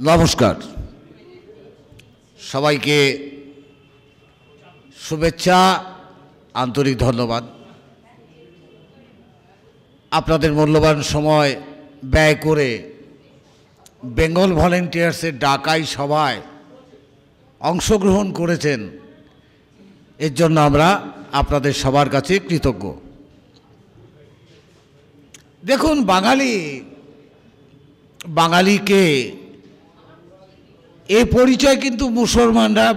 নমস্কার, সবাইকে শুভেচ্ছা, আন্তরিক ধন্যবাদ। আপনাদের মূল্যবান সময় ব্যয় করে বেঙ্গল ভলেন্টিয়ার্সের ডাকাই সভায় অংশগ্রহণ করেছেন, এর জন্য আমরা আপনাদের সবার কাছে কৃতজ্ঞ। দেখুন, বাঙালিকে এই পরিচয় কিন্তু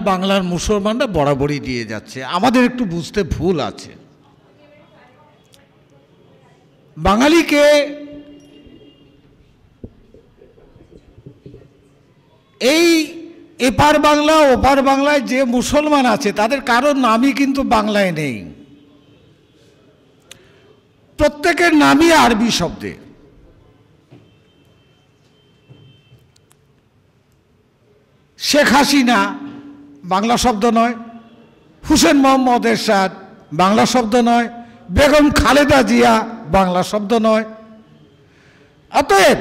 বাংলার মুসলমানরা বরাবরই দিয়ে যাচ্ছে। আমাদের একটু বুঝতে ভুল আছে। বাঙালিকে এই এপার বাংলা ওপার বাংলায় যে মুসলমান আছে তাদের কারোর নামই কিন্তু বাংলায় নেই, প্রত্যেকের নামই আরবি শব্দে। শেখ হাসিনা বাংলা শব্দ নয়, হুসেন মোহাম্মদ এরশাদ বাংলা শব্দ নয়, বেগম খালেদা জিয়া বাংলা শব্দ নয়। অতএব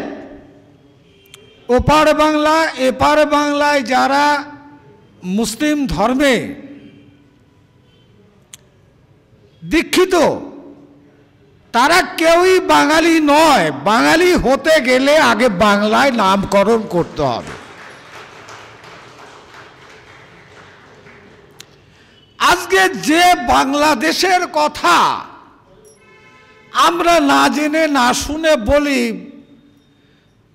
ওপার বাংলা এপার বাংলায় যারা মুসলিম ধর্মে দীক্ষিত তারা কেউই বাঙালি নয়। বাঙালি হতে গেলে আগে বাংলায় নামকরণ করতে হবে। আজকে যে বাংলাদেশের কথা আমরা না জেনে না শুনে বলি,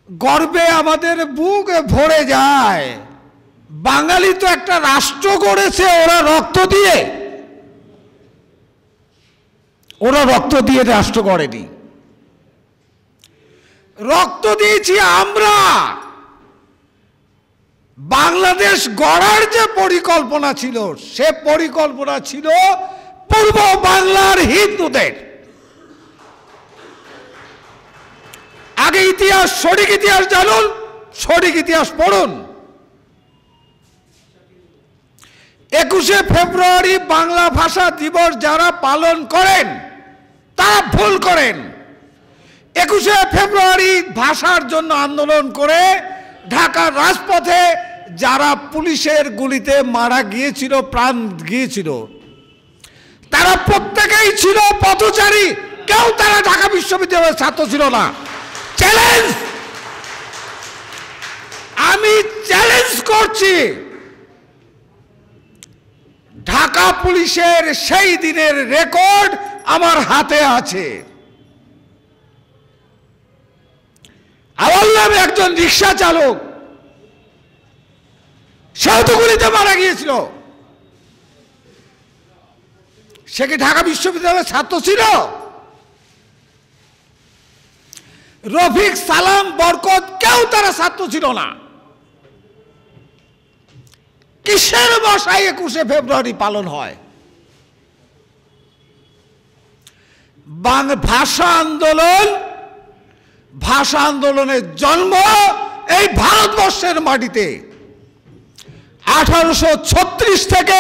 গর্বে আমাদের বুক ভরে যায়। বাঙালি তো একটা রাষ্ট্র গড়েছে ওরা রক্ত দিয়ে রাষ্ট্র গড়েনি, রক্ত দিয়েছি আমরা। বাংলাদেশ গড়ার যে পরিকল্পনা ছিল সে পরিকল্পনা ছিল পূর্ব বাংলার হিন্দুদের। আগে ইতিহাস, সঠিক ইতিহাস জানুন, সঠিক ইতিহাস পড়ুন। 21শে ফেব্রুয়ারি বাংলা ভাষা দিবস যারা পালন করেন তারা ভুল করেন। 21শে ফেব্রুয়ারি ভাষার জন্য আন্দোলন করে ঢাকার রাজপথে যারা পুলিশের গুলিতে মারা গিয়েছিল, প্রাণ গিয়েছিল, তারা প্রত্যেকেই ছিল পথচারী। কেউ তারা ঢাকা বিশ্ববিদ্যালয়ের ছাত্র ছিল না। চ্যালেঞ্জ, আমি চ্যালেঞ্জ করছি, ঢাকা পুলিশের সেই দিনের রেকর্ড আমার হাতে আছে। আমার নামে একজন রিক্সা চালক, সেও তো গুলিতে মারা গিয়েছিল। সে কি ঢাকা বিশ্ববিদ্যালয়ের ছাত্র ছিল? রফিক, সালাম, বরকত কেউ তারা ছাত্র ছিল না। কিসের বসায় 21শে ফেব্রুয়ারি পালন হয়? ভাষা আন্দোলনের জন্ম এই ভারতবর্ষের মাটিতে। 1836 থেকে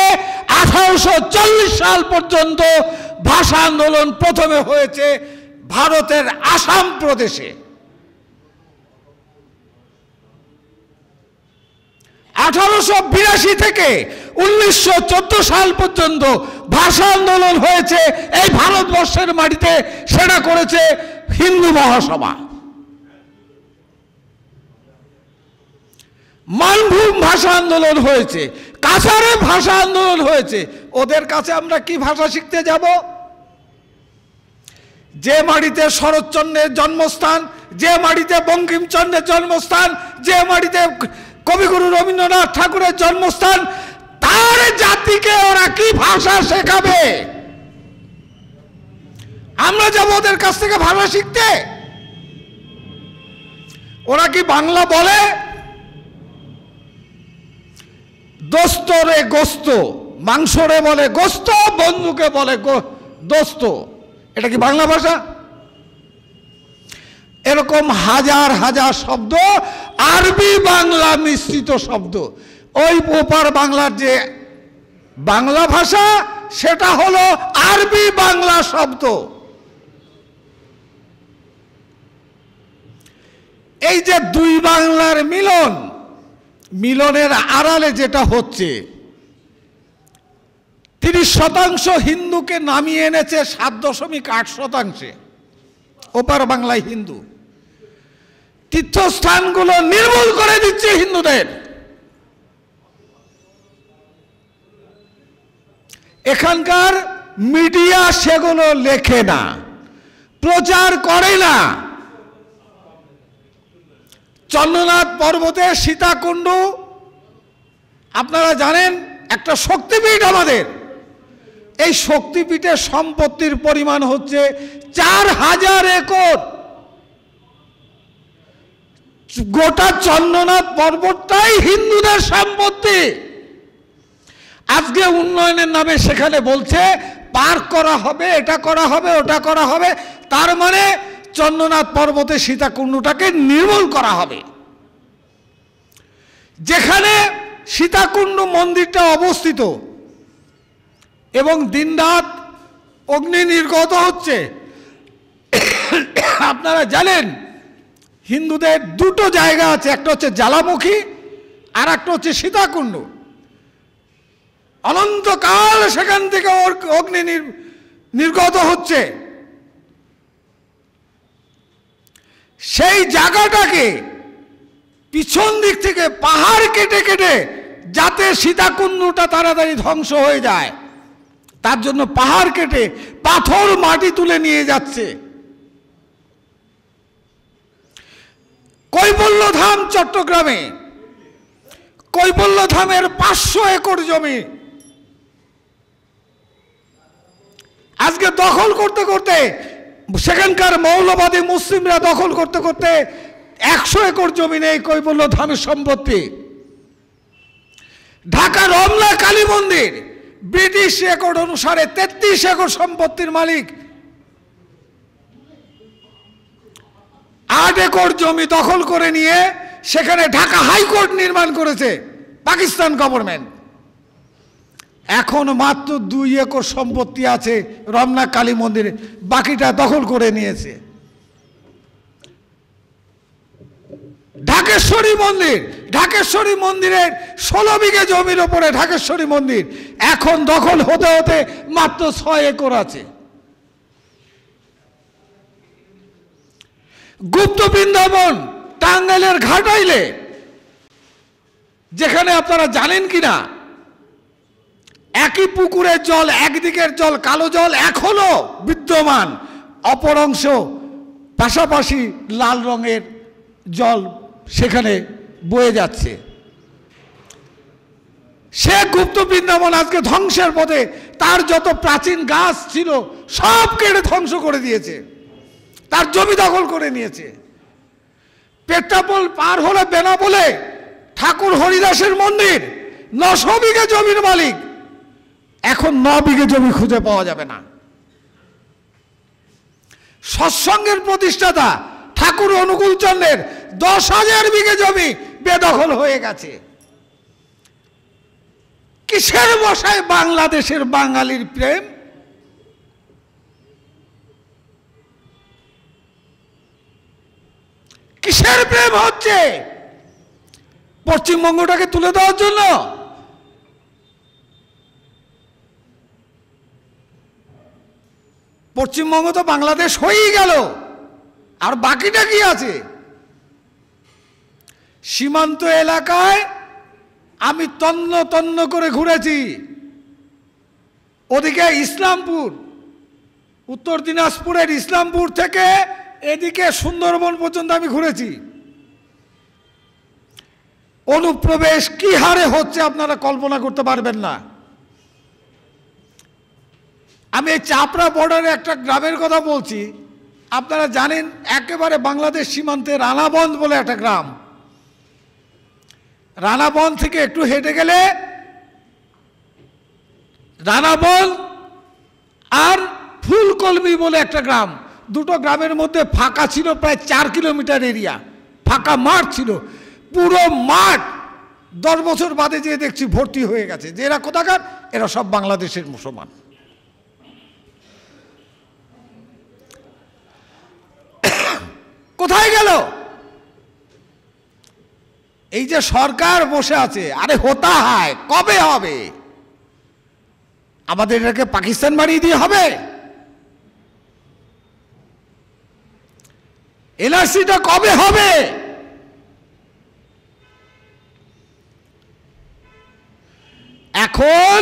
1840 সাল পর্যন্ত ভাষা আন্দোলন প্রথমে হয়েছে ভারতের আসাম প্রদেশে। 1882 থেকে 1914 সাল পর্যন্ত ভাষা আন্দোলন হয়েছে এই ভারতবর্ষের মাটিতে। সেটা করেছে হিন্দু মহাসভা। মানভূম ভাষা আন্দোলন হয়েছে, কাছাড়ে ভাষা আন্দোলন হয়েছে। ওদের কাছে আমরা কি ভাষা শিখতে যাব? যে মাটিতে শরৎচন্দ্রের জন্মস্থান, যে মাটিতে বঙ্কিমচন্দ্রের জন্মস্থান, যে মাটিতে কবিগুরু রবীন্দ্রনাথ ঠাকুরের জন্মস্থান, তার জাতিকে ওরা কি ভাষা শেখাবে? আমরা যাব ওদের কাছ থেকে ভাষা শিখতে? ওরা কি বাংলা বলে? দোস্ত রে গোস্ত, মাংস রে বলে গোস্ত, বন্ধুকে বলে দোস্ত। এটা কি বাংলা ভাষা? এরকম হাজার হাজার শব্দ, আরবি বাংলা মিশ্রিত শব্দ। ওই ওপার বাংলার যে বাংলা ভাষা সেটা হলো আরবি বাংলা শব্দ। এই যে দুই বাংলার মিলন, মিলনের আড়ালে যেটা হচ্ছে, 30% হিন্দুকে নামিয়ে এনেছে 7.8%। ওপার বাংলায় হিন্দু, তীর্থস্থানগুলো নির্মূল করে দিচ্ছে হিন্দুদের। এখানকার মিডিয়া সেগুলো লেখে না, প্রচার করে না। চন্দ্রনাথ পর্বতে সীতাকুণ্ড আপনারা জানেন একটা শক্তিপীঠ আমাদের। এই শক্তিপীঠের সম্পত্তির পরিমাণ হচ্ছে 4000 একর। গোটা চন্দ্রনাথ পর্বতটাই হিন্দুদের সম্পত্তি। আজকে উন্নয়নের নামে সেখানে বলছে পার্ক করা হবে, এটা করা হবে, ওটা করা হবে। তার মানে চন্দ্রনাথ পর্বতে সীতাকুণ্ডটাকে নির্মূল করা হবে। যেখানে সীতাকুণ্ড মন্দিরটা অবস্থিত এবং দিনরাত অগ্নি নির্গত হচ্ছে, আপনারা জানেন হিন্দুদের দুটো জায়গা আছে, একটা হচ্ছে জ্বালামুখী আর একটা হচ্ছে সীতাকুণ্ড। অনন্তকাল সেখান থেকে অগ্নি নির্গত হচ্ছে। সেই জায়গাটাকে পিছন দিক থেকে পাহাড় কেটে কেটে যাতে সীতাকুণ্ডটা তাড়াতাড়ি ধ্বংস হয়ে যায়, তার জন্য পাহাড় কেটে পাথর মাটি তুলে নিয়ে যাচ্ছে। কৈবল্যধাম চট্টগ্রামে, কৈবল্যধামের 500 একর জমি আজকে দখল করতে করতে, সেখানকার মৌলবাদী মুসলিমরা দখল করতে করতে 100 একর জমি নেই কৈবল্যধামের সম্পত্তি। ঢাকা রমনা কালী মন্দির ব্রিটিশ রেকর্ড অনুসারে 33 একর সম্পত্তির মালিক। 8 একর জমি দখল করে নিয়ে সেখানে ঢাকা হাইকোর্ট নির্মাণ করেছে পাকিস্তান গভর্নমেন্ট। এখন মাত্র 2 একর সম্পত্তি আছে রমনা কালী মন্দিরে, বাকিটা দখল করে নিয়েছে। ঢাকেশ্বরী মন্দির, ঢাকেশ্বরী মন্দিরের 16 বিঘে জমির ওপরে ঢাকেশ্বরী মন্দির এখন দখল হতে হতে মাত্র 6 একর আছে। গুপ্ত বৃন্দাবন টাঙ্গাইলের ঘাটাইলে, যেখানে আপনারা জানেন কিনা একই পুকুরের জল, একদিকের জল কালো জল এখনো বিদ্যমান, অপর অংশ পাশাপাশি লাল রঙের জল সেখানে বয়ে যাচ্ছে। সে গুপ্ত বৃন্দাবন আজকে ধ্বংসের পথে। তার যত প্রাচীন গাছ ছিল সব কেটে ধ্বংস করে দিয়েছে, তার জমি দখল করে নিয়েছে। পেট্রাপোল পার হলে বেনাপোলে ঠাকুর হরিদাসের মন্দির 900 বিঘে জমির মালিক, এখন 9 বিঘে জমি খুঁজে পাওয়া যাবে না। সৎসঙ্গের প্রতিষ্ঠাতা ঠাকুর অনুকূল চন্দ্রের 10,000 বিঘে জমি বেদখল হয়ে গেছে। কিসের বসায় বাংলাদেশের বাঙালির প্রেম? কিসের প্রেম হচ্ছে? পশ্চিমবঙ্গটাকে তুলে দেওয়ার জন্য? পশ্চিমবঙ্গ তো বাংলাদেশ হয়েই গেল, আর বাকিটা কি আছে? সীমান্ত এলাকায় আমি তন্ন তন্ন করে ঘুরেছি। ওদিকে ইসলামপুর, উত্তর দিনাজপুরের ইসলামপুর থেকে এদিকে সুন্দরবন পর্যন্ত আমি ঘুরেছি। অনুপ্রবেশ কি হারে হচ্ছে আপনারা কল্পনা করতে পারবেন না। আমি এই চাপড়া বর্ডারে একটা গ্রামের কথা বলছি। আপনারা জানেন একেবারে বাংলাদেশ সীমান্তে রানাবন্ধ বলে একটা গ্রাম। রানাবন্ধ থেকে একটু হেঁটে গেলে রানাবন্ধ আর ফুলকলমি বলে একটা গ্রাম। দুটো গ্রামের মধ্যে ফাঁকা ছিল প্রায় 4 কিলোমিটার এরিয়া, ফাঁকা মাঠ ছিল। পুরো মাঠ 10 বছর বাদে যেয়ে দেখছি ভর্তি হয়ে গেছে। যে এরা কোথাকার? এরা সব বাংলাদেশের মুসলমান। কোথায় গেল? এই যে সরকার বসে আছে, আরে হতা হয়, কবে হবে? আমাদের এটাকে পাকিস্তান বানিয়ে দিয়ে হবে? এনআরসিটা কবে হবে? এখন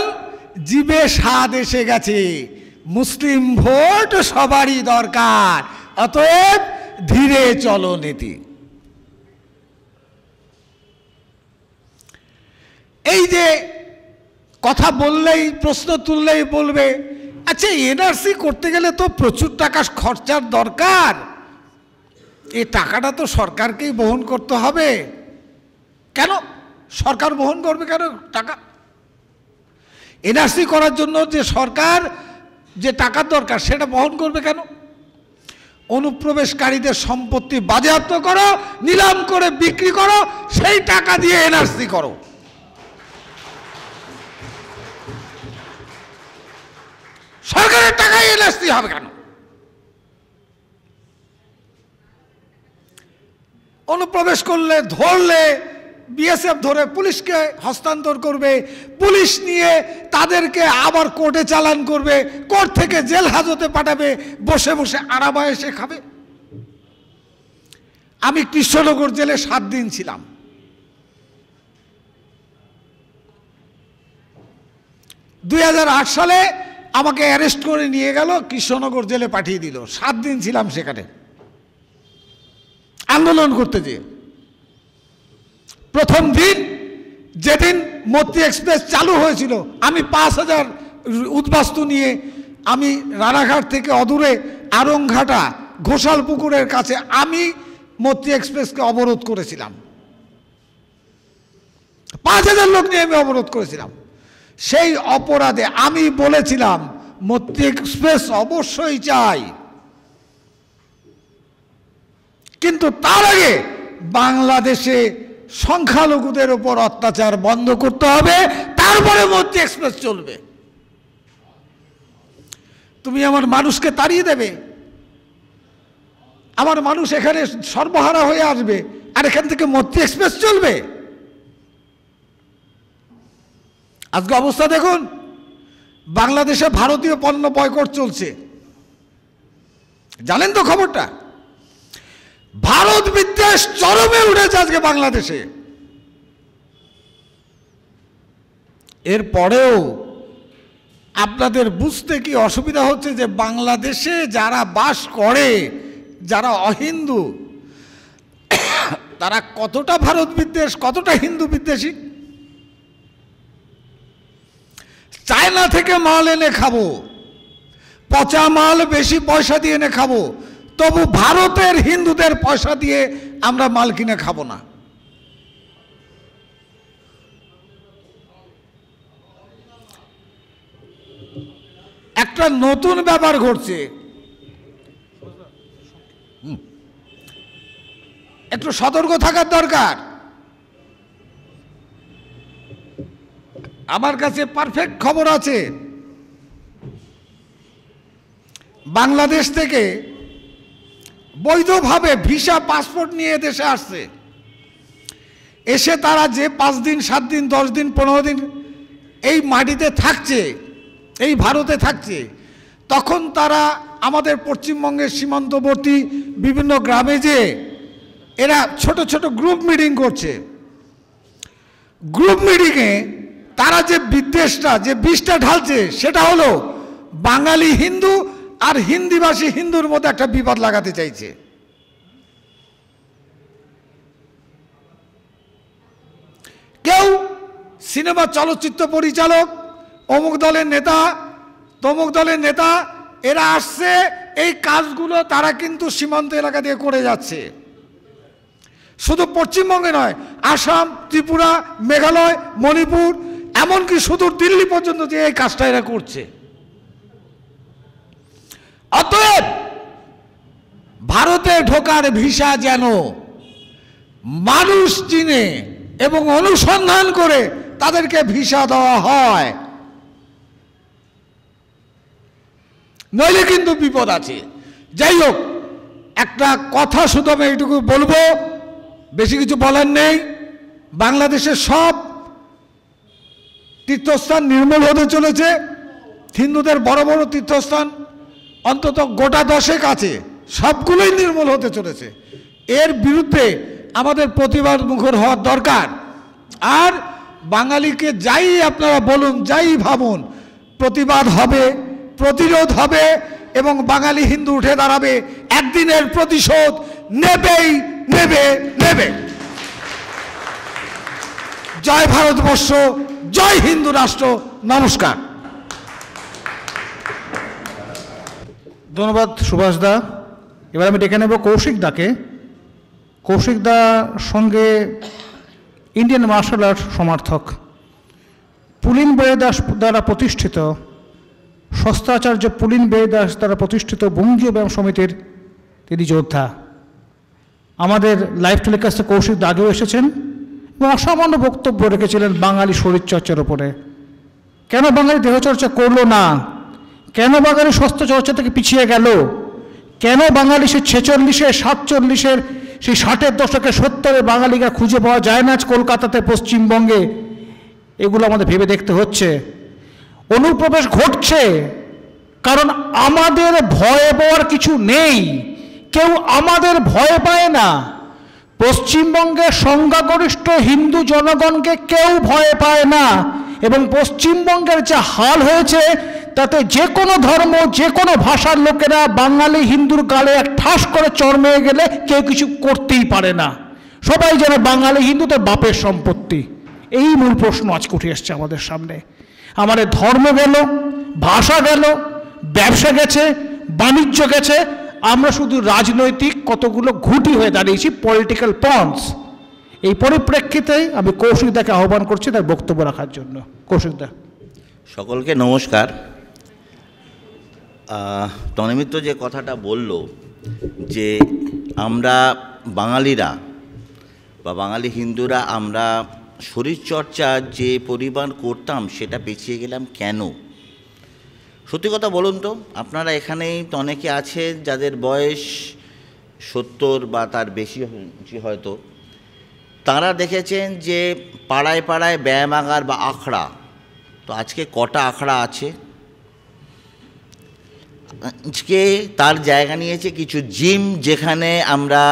জিবে স্বাদ এসে গেছে, মুসলিম ভোট সবারই দরকার, অতএব ধীরে চলো নীতি। এই যে কথা বললেই, প্রশ্ন তুললেই বলবে, আচ্ছা এনআরসি করতে গেলে তো প্রচুর টাকা খরচার দরকার, এই টাকাটা তো সরকারকেই বহন করতে হবে। কেন সরকার বহন করবে? কেন টাকা? এনআরসি করার জন্য যে সরকার যে টাকার দরকার সেটা বহন করবে কেন? অনুপ্রবেশকারীদের সম্পত্তি বাজেয়াপ্ত করো, নিলাম করে বিক্রি করো, সেই টাকা দিয়ে এনআরসি করো। সরকারের টাকায় এনআরসি হবে কেন? অনুপ্রবেশ করলে ধরলে বিএসএফ ধরে পুলিশকে হস্তান্তর করবে, পুলিশ নিয়ে তাদেরকে আবার কোর্টে চালান করবে, কোর্ট থেকে জেল হাজতে পাঠাবে, বসে বসে আরামায়েশে খাবে। আমি কৃষ্ণনগর জেলে 7 দিন ছিলাম। (2008) সালে আমাকে অ্যারেস্ট করে নিয়ে গেল, কৃষ্ণনগর জেলে পাঠিয়ে দিল। 7 দিন ছিলাম সেখানে আন্দোলন করতে যেয়ে। প্রথম দিন যেদিন মৈত্রী এক্সপ্রেস চালু হয়েছিল, আমি 5000 উদ্বাস্তু নিয়ে আমি রানাঘাট থেকে অদূরে আরংঘাটা ঘোষালপুকুরের কাছে আমি মৈত্রী এক্সপ্রেসকে অবরোধ করেছিলাম। 5000 লোক নিয়ে আমি অবরোধ করেছিলাম। সেই অপরাধে আমি বলেছিলাম মৈত্রী এক্সপ্রেস অবশ্যই চাই, কিন্তু তার আগে বাংলাদেশে সংখ্যালঘুদের উপর অত্যাচার বন্ধ করতে হবে, তারপরে মৈত্রী এক্সপ্রেস চলবে। তুমি আমার মানুষকে তাড়িয়ে দেবে, আমার মানুষ এখানে সর্বহারা হয়ে আসবে, আর এখান থেকে মৈত্রী এক্সপ্রেস চলবে? আজকে অবস্থা দেখুন, বাংলাদেশে ভারতীয় পণ্য বয়কট চলছে, জানেন তো খবরটা? ভারত বিদ্বেষ চরমে উঠেছে আজকে বাংলাদেশে। এরপরেও আপনাদের বুঝতে কি অসুবিধা হচ্ছে যে বাংলাদেশে যারা বাস করে, যারা অহিন্দু, তারা কতটা ভারত বিদ্বেষ, কতটা হিন্দু বিদ্বেষী? চায়না থেকে মাল এনে খাবো, পচা মাল বেশি পয়সা দিয়ে এনে খাবো, তবু ভারতের হিন্দুদের পয়সা দিয়ে আমরা মাল কিনে খাবো না। একটা নতুন ব্যাপার ঘটছে, একটু সতর্ক থাকার দরকার। আমার কাছে পারফেক্ট খবর আছে, বাংলাদেশ থেকে বৈধভাবে ভিসা পাসপোর্ট নিয়ে দেশে আসছে, এসে তারা যে 5 দিন 7 দিন 10 দিন 15 দিন এই মাটিতে থাকছে, এই ভারতে থাকছে, তখন তারা আমাদের পশ্চিমবঙ্গের সীমান্তবর্তী বিভিন্ন গ্রামে যে এরা ছোট ছোট গ্রুপ মিটিং করছে, গ্রুপ মিটিংয়ে তারা যে বিদ্বেষটা, যে বিষটা ঢালছে, সেটা হলো বাঙালি হিন্দু আর হিন্দিভাষী হিন্দুর মধ্যে একটা বিবাদ লাগাতে চাইছে। কেউ সিনেমা চলচ্চিত্র পরিচালক, অমুক দলের নেতা, তমুক দলের নেতা, এরা আসছে, এই কাজগুলো তারা কিন্তু সীমান্ত এলাকা দিয়ে করে যাচ্ছে। শুধু পশ্চিমবঙ্গে নয়, আসাম, ত্রিপুরা, মেঘালয়, মণিপুর, এমনকি সুদূর দিল্লি পর্যন্ত যে এই কাজটা এরা করছে। অতএব ভারতে ঢোকার ভিসা যেন মানুষ চিনে এবং অনুসন্ধান করে তাদেরকে ভিসা দেওয়া হয়, নইলে কিন্তু বিপদ আছে। যাই হোক, একটা কথা শুধু আমি এইটুকু বলবো, বেশি কিছু বলার নেই। বাংলাদেশের সব তীর্থস্থান নির্মূল হতে চলেছে। হিন্দুদের বড় বড় তীর্থস্থান অন্তত গোটা 10 আছে, সবগুলোই নির্মূল হতে চলেছে। এর বিরুদ্ধে আমাদের প্রতিবাদ মুখর হওয়ার দরকার। আর বাঙালিকে যাই আপনারা বলুন, যাই ভাবুন, প্রতিবাদ হবে, প্রতিরোধ হবে এবং বাঙালি হিন্দু উঠে দাঁড়াবে, একদিনের প্রতিশোধ নেবেই নেবে নেবে। জয় ভারতবর্ষ, জয় হিন্দু রাষ্ট্র, নমস্কার। ধন্যবাদ সুভাষ দা। এবার আমি ডেকে নেব কৌশিক দাকে। কৌশিক দা সঙ্গে ইন্ডিয়ান মার্শাল আর্ট সমর্থক, পুলিন বেদাস দ্বারা প্রতিষ্ঠিত, শস্ত্রাচার্য পুলিন বেদাস দ্বারা প্রতিষ্ঠিত বঙ্গীয় ব্যায়াম সমিতির তিনি যোদ্ধা। আমাদের লাইভ টেলিকাস্টে কৌশিক দা আগেও এসেছেন এবং অসামান্য বক্তব্য রেখেছিলেন বাঙালি শরীরচর্চার উপরে। কেন বাঙালি দেহচর্চা করলো না, কেন বাঙালি স্বাস্থ্য চর্চা থেকে পিছিয়ে গেল, কেন বাঙালি সে 46-এর 47-এর সেই 60-এর দশকে 70-এর বাঙালিরা খুঁজে পাওয়া যায় না আজ কলকাতাতে, পশ্চিমবঙ্গে, এগুলো আমাদের ভেবে দেখতে হচ্ছে। অনুপ্রবেশ ঘটছে কারণ আমাদের ভয় পাওয়ার কিছু নেই, কেউ আমাদের ভয় পায় না। পশ্চিমবঙ্গের সংখ্যাগরিষ্ঠ হিন্দু জনগণকে কেউ ভয় পায় না এবং পশ্চিমবঙ্গের যে হাল হয়েছে তাতে যে কোনো ধর্ম, যে কোনো ভাষার লোকেরা বাঙালি হিন্দুর গালে এক ঠাস করে চড় মেরে গেলে কেউ কিছু করতেই পারে না। সবাই জানে বাঙালি হিন্দু তার বাপের সম্পত্তি। এই মূল প্রশ্ন আজকে উঠে এসছে আমাদের সামনে। আমাদের ধর্ম গেল, ভাষা গেল, ব্যবসা গেছে, বাণিজ্য গেছে, আমরা শুধু রাজনৈতিক কতগুলো ঘুঁটি হয়ে দাঁড়িয়েছি, পলিটিক্যাল পন্স। এই পরিপ্রেক্ষিতে আমি কৌশিক দাকে আহ্বান করছি তার বক্তব্য রাখার জন্য। কৌশিক দা। সকলকে নমস্কার। তন্ময়মিত্র যে কথাটা বলল যে আমরা বাঙালিরা বা বাঙালি হিন্দুরা আমরা শরীরচর্চা যে পরিমাণ করতাম সেটা পিছিয়ে গেলাম কেন? সত্যি কথা বলুন তো, আপনারা এখানেই তো অনেকে আছে যাদের বয়স 70 বা তার বেশি হয়তো, তারা দেখেছেন যে পাড়ায় পাড়ায় ব্যায়ামাগার বা আখড়া, তো আজকে কটা আখড়া আছে? আজকে তার জায়গা নিয়েছে কিছু জিম, যেখানে আমরা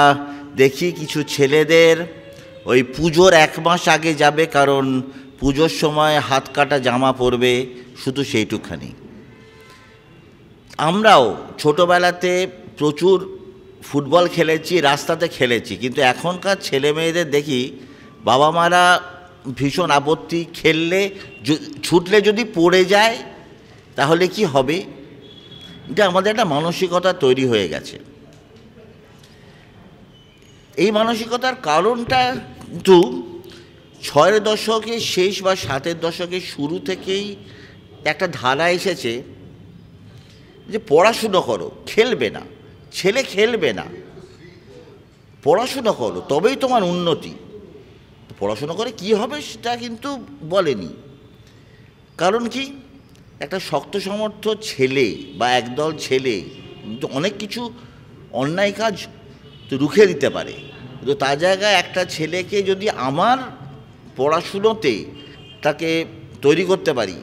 দেখি কিছু ছেলেদের ওই পুজোর 1 মাস আগে যাবে, কারণ পুজোর সময় হাত কাটা জামা পরবে, শুধু সেইটুকখানি। আমরাও ছোটোবেলাতে প্রচুর ফুটবল খেলেছি, রাস্তাতে খেলেছি, কিন্তু এখনকার ছেলে মেয়েদের দেখি বাবা মারা ভীষণ আপত্তি, খেললে ছুটলে যদি পড়ে যায় তাহলে কি হবে? এটা আমাদের একটা মানসিকতা তৈরি হয়ে গেছে। এই মানসিকতার কারণটা কিন্তু 6-এর দশকের শেষ বা 7-এর দশকের শুরু থেকেই একটা ধারা এসেছে যে পড়াশুনো করো, খেলবে না, ছেলে খেলবে না, পড়াশুনো করো তবেই তোমার উন্নতি। পড়াশুনো করে কি হবে সেটা কিন্তু বলেনি। কারণ কি, একটা শক্ত সমর্থ ছেলে বা একদল ছেলে কিন্তু অনেক কিছু অন্যায় কাজ তো রুখে দিতে পারে, কিন্তু তার জায়গায় একটা ছেলেকে যদি আমার পড়াশুনোতে তাকে তৈরি করতে পারি,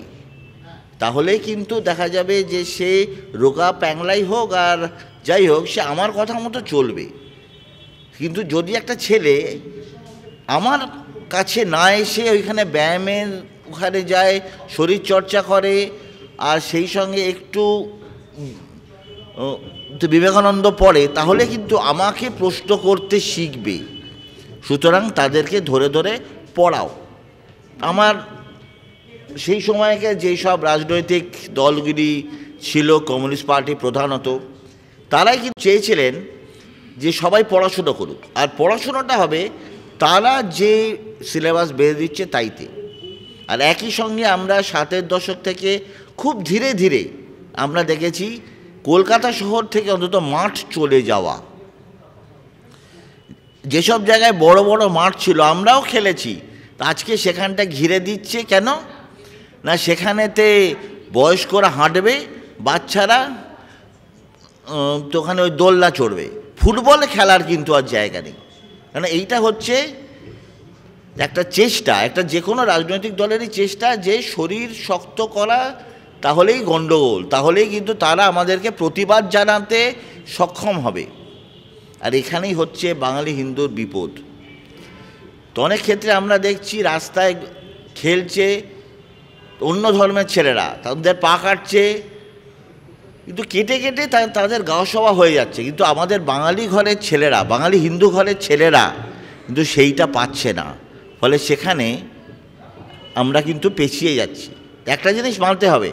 তাহলেই কিন্তু দেখা যাবে যে সে রোগা প্যাংলাই হোক আর যাই হোক, সে আমার কথা মতো চলবে। কিন্তু যদি একটা ছেলে আমার কাছে না এসে ওইখানে ব্যায়ামের ওখানে যায়, শরীরচর্চা করে, আর সেই সঙ্গে একটু বিবেকানন্দ পড়ে, তাহলে কিন্তু আমাকে প্রশ্ন করতে শিখবে। সুতরাং তাদেরকে ধরে ধরে পড়াও। আমার সেই সময়কে যেসব রাজনৈতিক দলগুলি ছিল, কমিউনিস্ট পার্টি প্রধানত, তারাই কিন্তু চেয়েছিলেন যে সবাই পড়াশুনো করুক, আর পড়াশুনোটা হবে তারা যে সিলেবাস বেঁধে দিচ্ছে তাইতে। আর একই সঙ্গে আমরা 7-এর দশক থেকে খুব ধীরে ধীরে আমরা দেখেছি কলকাতা শহর থেকে অন্তত মাঠ চলে যাওয়া। যেসব জায়গায় বড় বড় মাঠ ছিল আমরাও খেলেছি, আজকে সেখানটা ঘিরে দিচ্ছে কেন না, সেখানেতে বয়স্করা হাঁটবে, বাচ্চারা তো ওখানে ওই দোলনা চড়বে। ফুটবল খেলার কিন্তু আর জায়গা নেই। কারণ এইটা হচ্ছে একটা চেষ্টা, একটা যে কোনো রাজনৈতিক দলেরই চেষ্টা যে শরীর শক্ত করা, তাহলেই গণ্ডগোল, তাহলেই কিন্তু তারা আমাদেরকে প্রতিবাদ জানাতে সক্ষম হবে। আর এখানেই হচ্ছে বাঙালি হিন্দুর বিপদ। তো অনেক ক্ষেত্রে আমরা দেখছি রাস্তায় খেলছে অন্য ধর্মের ছেলেরা, তাদের পা কাটছে, কিন্তু কেটে কেটে তাদের গাও সভা হয়ে যাচ্ছে, কিন্তু আমাদের বাঙালি ঘরের ছেলেরা, বাঙালি হিন্দু ঘরের ছেলেরা কিন্তু সেইটা পাচ্ছে না। ফলে সেখানে আমরা কিন্তু পেছিয়ে যাচ্ছি। একটা জিনিস মানতে হবে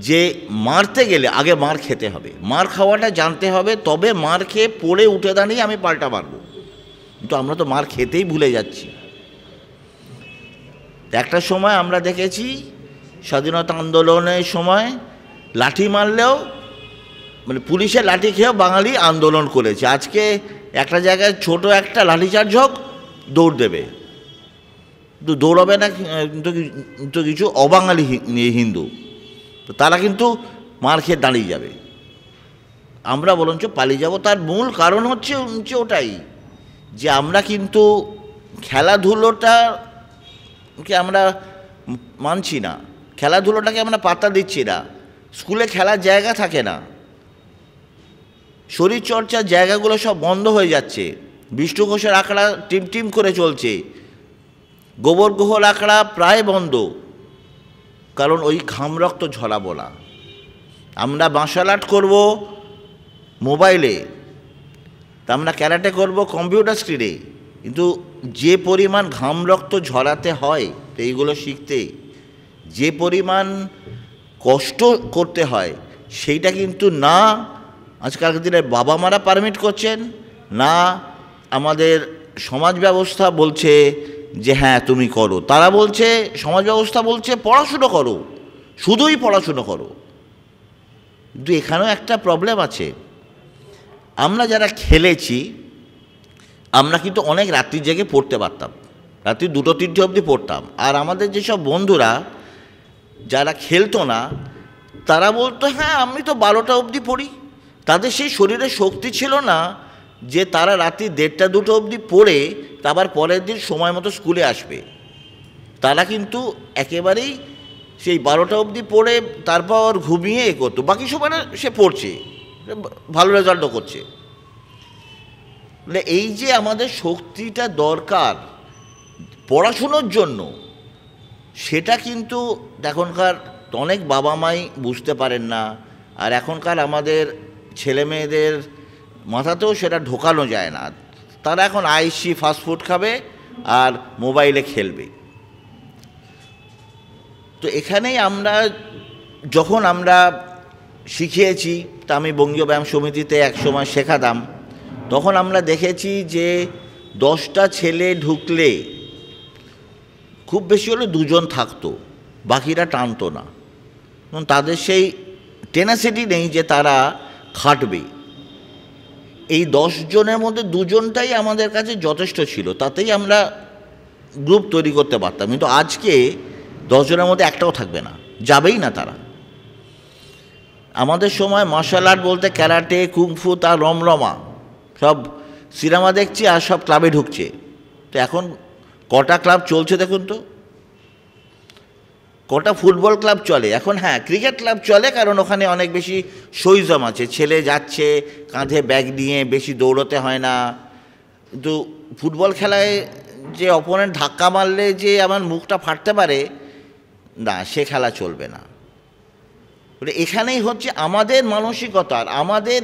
যে মারতে গেলে আগে মার খেতে হবে, মার খাওয়াটা জানতে হবে, তবে মার খেয়ে পড়ে উঠে দাঁড়িয়ে আমি পাল্টা মারব। কিন্তু আমরা তো মার খেতেই ভুলে যাচ্ছি। একটা সময় আমরা দেখেছি স্বাধীনতা আন্দোলনের সময় লাঠি মারলেও, মানে পুলিশের লাঠি খেয়েও বাঙালি আন্দোলন করেছে। আজকে একটা জায়গায় ছোট একটা লাঠিচার্জ হোক দৌড় দেবে, কিন্তু দৌড়াবে না কিন্তু কিছু অবাঙালি হিন্দু, তো তারা কিন্তু মার খেয়ে দাঁড়িয়ে যাবে, আমরা বরঞ্চ পালিয়ে যাব। তার মূল কারণ হচ্ছে ওটাই যে আমরা কিন্তু খেলাধুলোটাকে আমরা মানছি না, খেলাধুলোটাকে আমরা পাত্তা দিচ্ছি না। স্কুলে খেলার জায়গা থাকে না, শরীরচর্চার জায়গাগুলো সব বন্ধ হয়ে যাচ্ছে। বিষ্ণু ঘোষের আখড়া টিম টিম করে চলছে, গোবর গুহর আখড়া প্রায় বন্ধ, কারণ ওই ঘাম রক্ত ঝরাবো না। আমরা মার্শাল আর্ট করবো মোবাইলে, তা আমরা ক্যারাটে করবো কম্পিউটার স্ক্রিনে, কিন্তু যে পরিমাণ ঘাম রক্ত ঝরাতে হয় এইগুলো শিখতে, যে পরিমাণ কষ্ট করতে হয়, সেইটা কিন্তু না আজকালকার দিনে বাবা মারা পারমিট করছেন, না আমাদের সমাজ ব্যবস্থা বলছে যে হ্যাঁ তুমি করো। তারা বলছে, সমাজ ব্যবস্থা বলছে পড়াশুনো করো, শুধুই পড়াশুনো করো। কিন্তু এখানেও একটা প্রবলেম আছে, আমরা যারা খেলেছি আমরা কিন্তু অনেক রাত্রি জেগে পড়তে পারতাম, রাত্রি 2-3টে অবধি পড়তাম। আর আমাদের যেসব বন্ধুরা যারা খেলতো না তারা বলতো হ্যাঁ আমি তো 12টা অবধি পড়ি। তাদের সেই শরীরে শক্তি ছিল না যে তারা রাত্রি 1:30-2টো অবধি পড়ে আবার পরের দিন সময় মতো স্কুলে আসবে। তারা কিন্তু একেবারেই সেই 12টা অবধি পড়ে তারপর ঘুমিয়ে করতো, বাকি সময় সে পড়ছে, ভালো রেজাল্টও করছে। মানে এই যে আমাদের শক্তিটা দরকার পড়াশুনোর জন্য, সেটা কিন্তু এখনকার অনেক বাবা মাই বুঝতে পারেন না। আর এখনকার আমাদের ছেলে মেয়েদের মাথাতেও সেটা ঢোকানো যায় না। তারা এখন আইসি ফাস্টফুড খাবে আর মোবাইলে খেলবে। তো এখানেই যখন আমরা শিখিয়েছি, তা আমি বঙ্গীয় ব্যায়াম সমিতিতে একসময় শেখাতাম, তখন আমরা দেখেছি যে 10টা ছেলে ঢুকলে খুব বেশি হলে 2জন থাকতো, বাকিরা টানতো না। তাদের সেই টেনাসিটি নেই যে তারা খাটবে। এই 10 জনের মধ্যে 2জনটাই আমাদের কাছে যথেষ্ট ছিল, তাতেই আমরা গ্রুপ তৈরি করতে পারতাম। কিন্তু আজকে 10 জনের মধ্যে একটাও থাকবে না, যাবেই না তারা। আমাদের সময় মার্শাল আর্ট বলতে ক্যারাটে, কুংফু, তার রমরমা, সব সিনেমা দেখছি আর সব ক্লাবে ঢুকছে। তো এখন কটা ক্লাব চলছে দেখুন তো, কটা ফুটবল ক্লাব চলে এখন। হ্যাঁ, ক্রিকেট ক্লাব চলে, কারণ ওখানে অনেক বেশি সইজম আছে, ছেলে যাচ্ছে কাঁধে ব্যাগ নিয়ে, বেশি দৌড়তে হয় না। কিন্তু ফুটবল খেলায় যে অপোনেন্ট ধাক্কা মারলে যে আমার মুখটা ফাটতে পারে না, সে খেলা চলবে না। এখানেই হচ্ছে আমাদের মানসিকতার, আমাদের